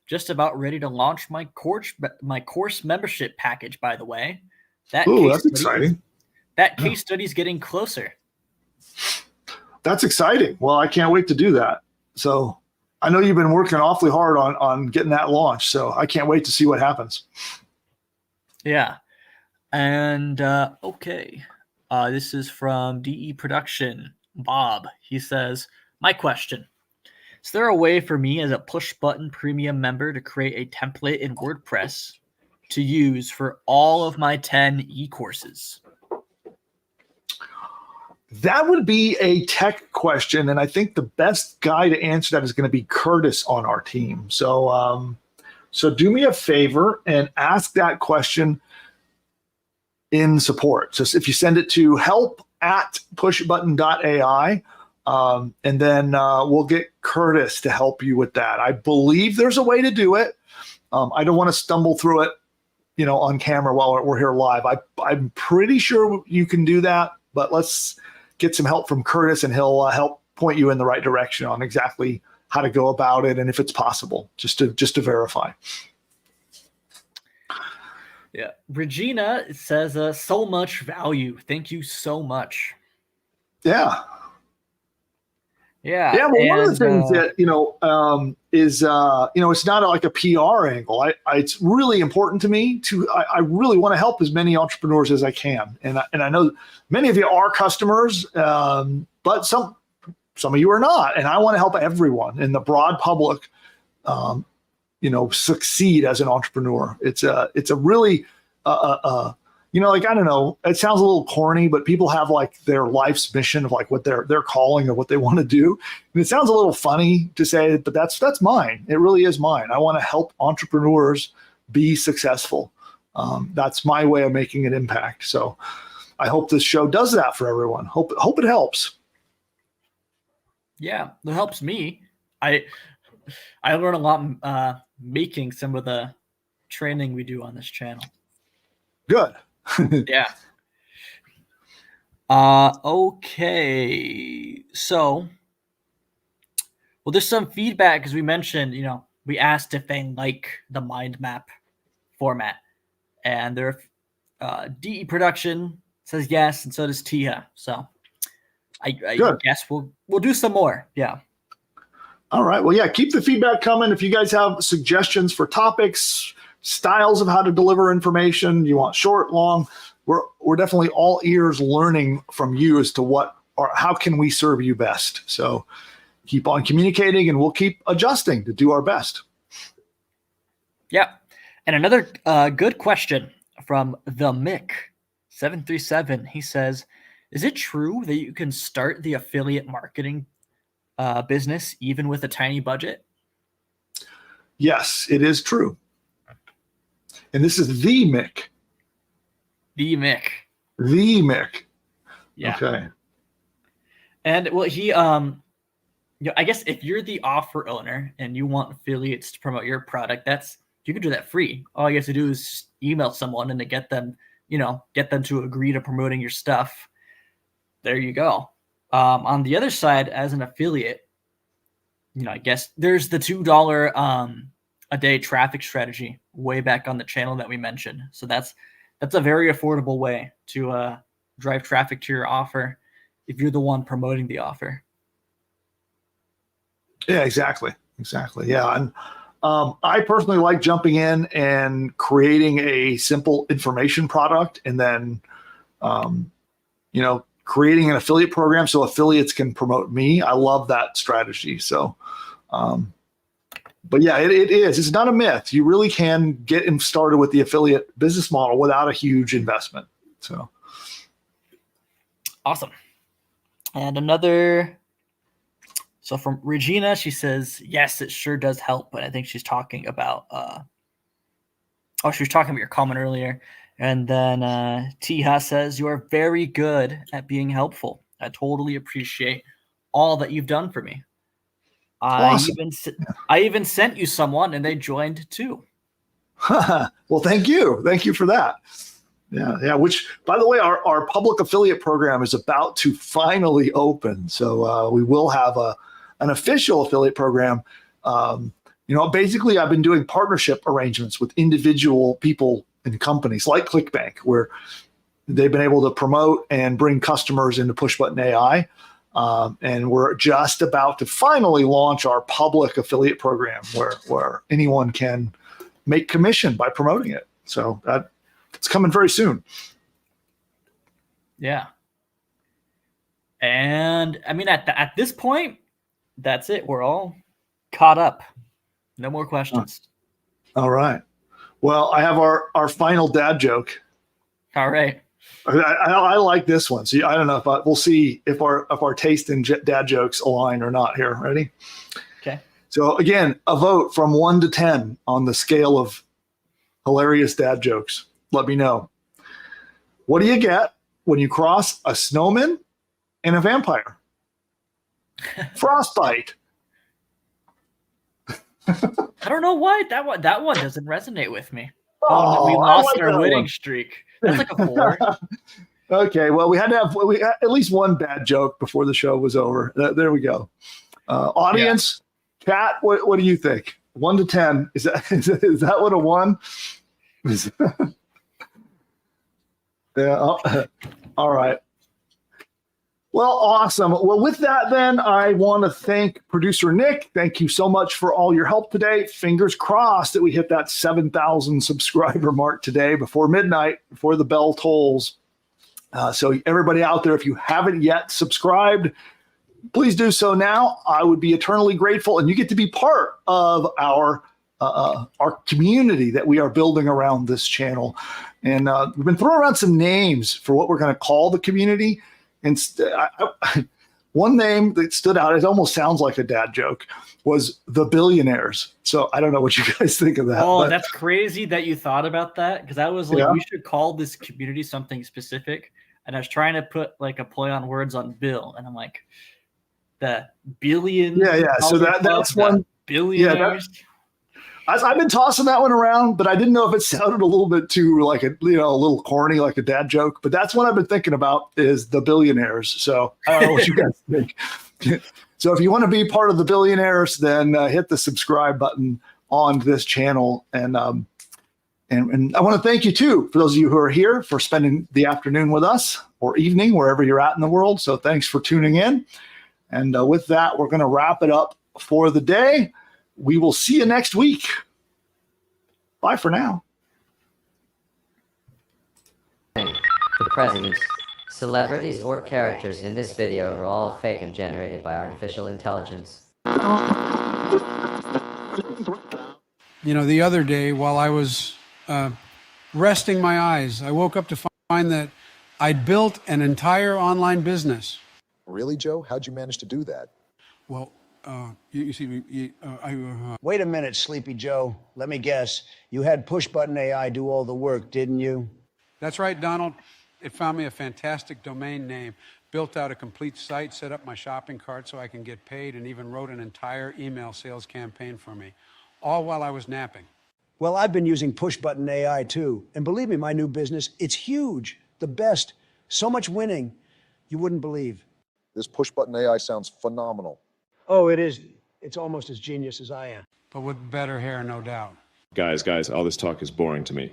Just about ready to launch my course membership package, by the way. That's exciting. That case study's getting closer. That's exciting. Well, I can't wait to do that. So I know you've been working awfully hard on getting that launched. So I can't wait to see what happens. Yeah. And okay. This is from DE Production. Bob. He says, my question. Is there a way for me as a PushButton premium member to create a template in WordPress to use for all of my 10 e-courses? That would be a tech question, and I think the best guy to answer that is going to be Curtis on our team. So do me a favor and ask that question in support. So if you send it to help at PushButton.ai. And then we'll get Curtis to help you with that. I believe there's a way to do it. I don't want to stumble through it, on camera while we're here live. I'm pretty sure you can do that, but let's get some help from Curtis, and he'll help point you in the right direction on exactly how to go about it and if it's possible, just to verify. Yeah. Regina says, so much value. Thank you so much. Yeah. Yeah. Yeah. Well, one of the things that, is, it's not like a PR angle. It's really important to me I really want to help as many entrepreneurs as I can. And I know many of you are customers, but some of you are not. And I want to help everyone in the broad public, succeed as an entrepreneur. It's a really, I don't know, it sounds a little corny, but people have like their life's mission of like what their calling or what they want to do. And it sounds a little funny to say, but that's mine. It really is mine. I want to help entrepreneurs be successful. That's my way of making an impact. So I hope this show does that for everyone. Hope it helps. Yeah, it helps me. I learn a lot making some of the training we do on this channel. Good. Yeah. Okay. So, well, there's some feedback, as we mentioned, we asked if they like the mind map format, and their DE production says yes, and so does Tia. So I guess we'll do some more. Yeah. All right. Well, yeah, keep the feedback coming. If you guys have suggestions for topics, styles of how to deliver information, you want short, long, we're definitely all ears learning from you as to what or how can we serve you best. So keep on communicating, and we'll keep adjusting to do our best. Yeah. And another good question from the Mick 737. He says, is it true that you can start the affiliate marketing business even with a tiny budget? Yes, it is true. And this is the Mick. The Mick. The Mick. Yeah. Okay. And well, he I guess if you're the offer owner and you want affiliates to promote your product, you can do that free. All you have to do is email someone and to get them to agree to promoting your stuff. There you go. On the other side, as an affiliate, I guess there's the $2 a day traffic strategy way back on the channel that we mentioned. So that's a very affordable way to drive traffic to your offer if you're the one promoting the offer. Yeah, exactly. Yeah. And I personally like jumping in and creating a simple information product, and then, creating an affiliate program so affiliates can promote me. I love that strategy. So, but yeah, it is. It's not a myth. You really can get started with the affiliate business model without a huge investment. So awesome. And so from Regina, she says, yes, it sure does help. But I think she's talking about, she was talking about your comment earlier. And then Tiha says, you are very good at being helpful. I totally appreciate all that you've done for me. Awesome. I even sent you someone, and they joined too. Well, thank you. Thank you for that. Yeah. Which, by the way, our public affiliate program is about to finally open. So we will have an official affiliate program. Basically, I've been doing partnership arrangements with individual people and companies like ClickBank, where they've been able to promote and bring customers into PushButton AI. And we're just about to finally launch our public affiliate program where anyone can make commission by promoting it. So it's coming very soon. Yeah. And I mean, at this point, that's it. We're all caught up. No more questions. All right. Well, I have our final dad joke. All right. I like this one. So I don't know if we'll see if our taste in dad jokes align or not here. Ready? Okay. So again, a vote from 1 to 10 on the scale of hilarious dad jokes. Let me know. What do you get when you cross a snowman and a vampire. Frostbite. I don't know why that one doesn't resonate with me. Oh, We I lost like our that winning one. streak. That's like a 4. Okay, well, we had at least one bad joke before the show was over. There we go. Audience, chat, what do you think? 1 to 10. Is that what a 1? Yeah. All right. Well, awesome. Well, with that, then, I want to thank producer Nick. Thank you so much for all your help today. Fingers crossed that we hit that 7,000 subscriber mark today before midnight, before the bell tolls. So everybody out there, if you haven't yet subscribed, please do so now. I would be eternally grateful, and you get to be part of our community that we are building around this channel. And we've been throwing around some names for what we're going to call the community. And one name that stood out, it almost sounds like a dad joke, was the Billionaires. So I don't know what you guys think of that. Oh, that's crazy that you thought about that, because I was like, Yeah. we should call this community something specific. And I was trying to put like a play on words on Bill, and I'm like, the billion. Yeah. So that's one. Billionaires. I've been tossing that one around, but I didn't know if it sounded a little bit too like a little corny, like a dad joke. But that's what I've been thinking about is the Billionaires. So I don't know what you guys think. So if you want to be part of the Billionaires, then hit the subscribe button on this channel. And I want to thank you too for those of you who are here for spending the afternoon with us or evening, wherever you're at in the world. So thanks for tuning in. And with that, we're going to wrap it up for the day. We will see you next week. Bye for now. The presidents, celebrities, or characters in this video are all fake and generated by artificial intelligence. You know, the other day while I was resting my eyes, I woke up to find that I'd built an entire online business. Really, Joe? How'd you manage to do that? Well, you see, Wait a minute, Sleepy Joe. Let me guess. You had PushButton AI do all the work, didn't you? that's right, Donald. It found me a fantastic domain name, built out a complete site, set up my shopping cart so I can get paid, and even wrote an entire email sales campaign for me, all while I was napping. Well, I've been using PushButton AI too. And believe me, my new business, it's huge. The best. So much winning. You wouldn't believe. This PushButton AI sounds phenomenal. Oh, it is. It's almost as genius as I am. But with better hair, no doubt. Guys, all this talk is boring to me.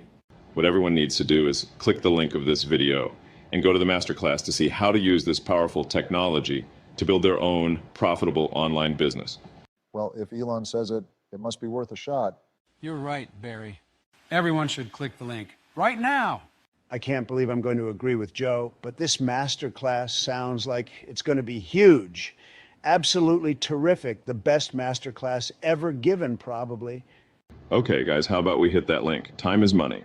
What everyone needs to do is click the link of this video and go to the masterclass to see how to use this powerful technology to build their own profitable online business. Well, if Elon says it, it must be worth a shot. You're right, Barry. Everyone should click the link right now. I can't believe I'm going to agree with Joe, but this masterclass sounds like it's going to be huge. Absolutely terrific. The best masterclass ever given, probably. Okay, guys, how about we hit that link? Time is money.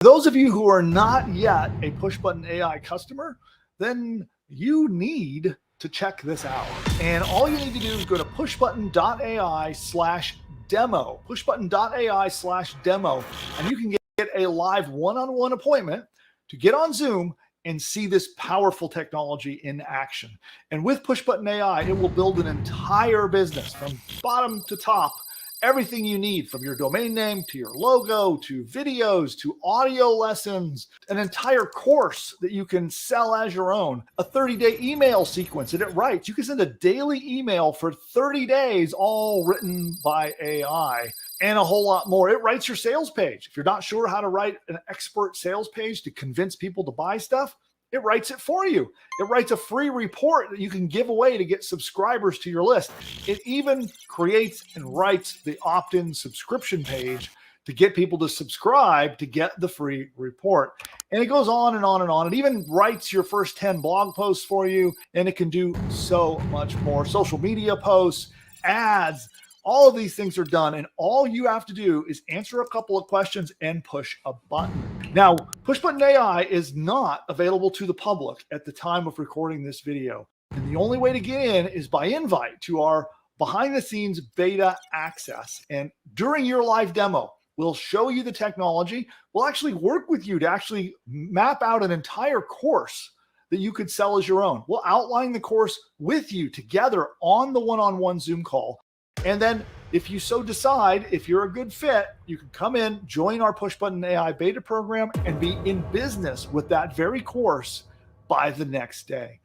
Those of you who are not yet a PushButton AI customer, then you need to check this out. And all you need to do is go to pushbutton.ai/demo, pushbutton.ai/demo, and you can get a live one-on-one appointment to get on Zoom and see this powerful technology in action. And with PushButton AI, it will build an entire business from bottom to top. Everything you need, from your domain name to your logo to videos to audio lessons, an entire course that you can sell as your own, a 30-day email sequence that it writes. You can send a daily email for 30 days, all written by AI, and a whole lot more. It writes your sales page. If you're not sure how to write an expert sales page to convince people to buy stuff, it writes it for you. It writes a free report that you can give away to get subscribers to your list. It even creates and writes the opt-in subscription page to get people to subscribe to get the free report. And it goes on and on and on. It even writes your first 10 blog posts for you, and it can do so much more. Social media posts, ads, all of these things are done, and all you have to do is answer a couple of questions and push a button. Now, PushButton AI is not available to the public at the time of recording this video. And the only way to get in is by invite to our behind the scenes beta access. And during your live demo, we'll show you the technology. We'll actually work with you to actually map out an entire course that you could sell as your own. We'll outline the course with you together on the one-on-one Zoom call. And then if you so decide, if you're a good fit, you can come in, join our PushButton AI beta program, and be in business with that very course by the next day.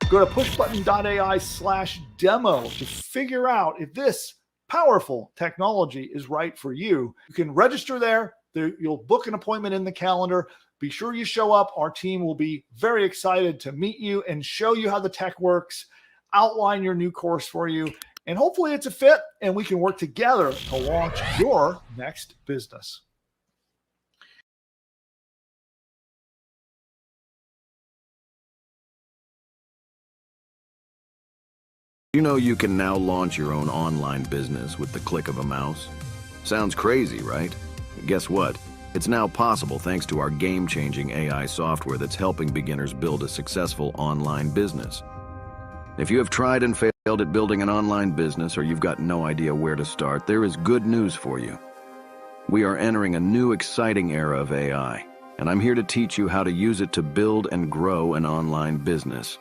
Go to pushbutton.ai/demo to figure out if this powerful technology is right for you. You can register there. You'll book an appointment in the calendar. Be sure you show up. Our team will be very excited to meet you and show you how the tech works, outline your new course for you, and hopefully it's a fit and we can work together to launch your next business. You know you can now launch your own online business with the click of a mouse? Sounds crazy, right? Guess what? It's now possible thanks to our game-changing AI software that's helping beginners build a successful online business. If you have tried and failed at building an online business or you've got no idea where to start, there is good news for you. We are entering a new exciting era of AI, and I'm here to teach you how to use it to build and grow an online business.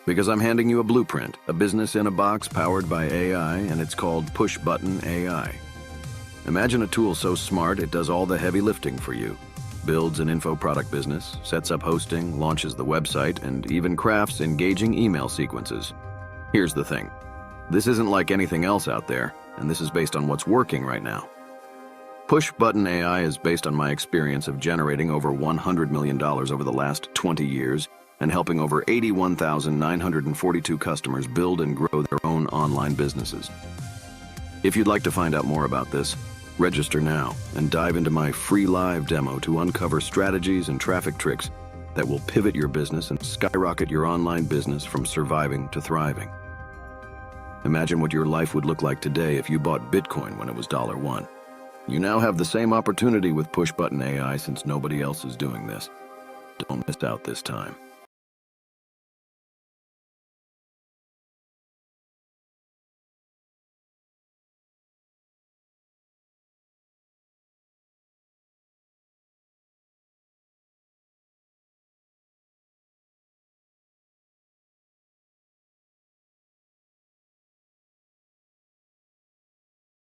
Because I'm handing you a blueprint, a business in a box powered by AI, and it's called PushButton AI. Imagine a tool so smart it does all the heavy lifting for you. Builds an info product business, sets up hosting, launches the website, and even crafts engaging email sequences. Here's the thing. This isn't like anything else out there, and this is based on what's working right now. PushButton AI is based on my experience of generating over $100 million over the last 20 years and helping over 81,942 customers build and grow their own online businesses. If you'd like to find out more about this, register now and dive into my free live demo to uncover strategies and traffic tricks that will pivot your business and skyrocket your online business from surviving to thriving. Imagine what your life would look like today if you bought Bitcoin when it was $1. You now have the same opportunity with PushButton AI since nobody else is doing this. Don't miss out this time.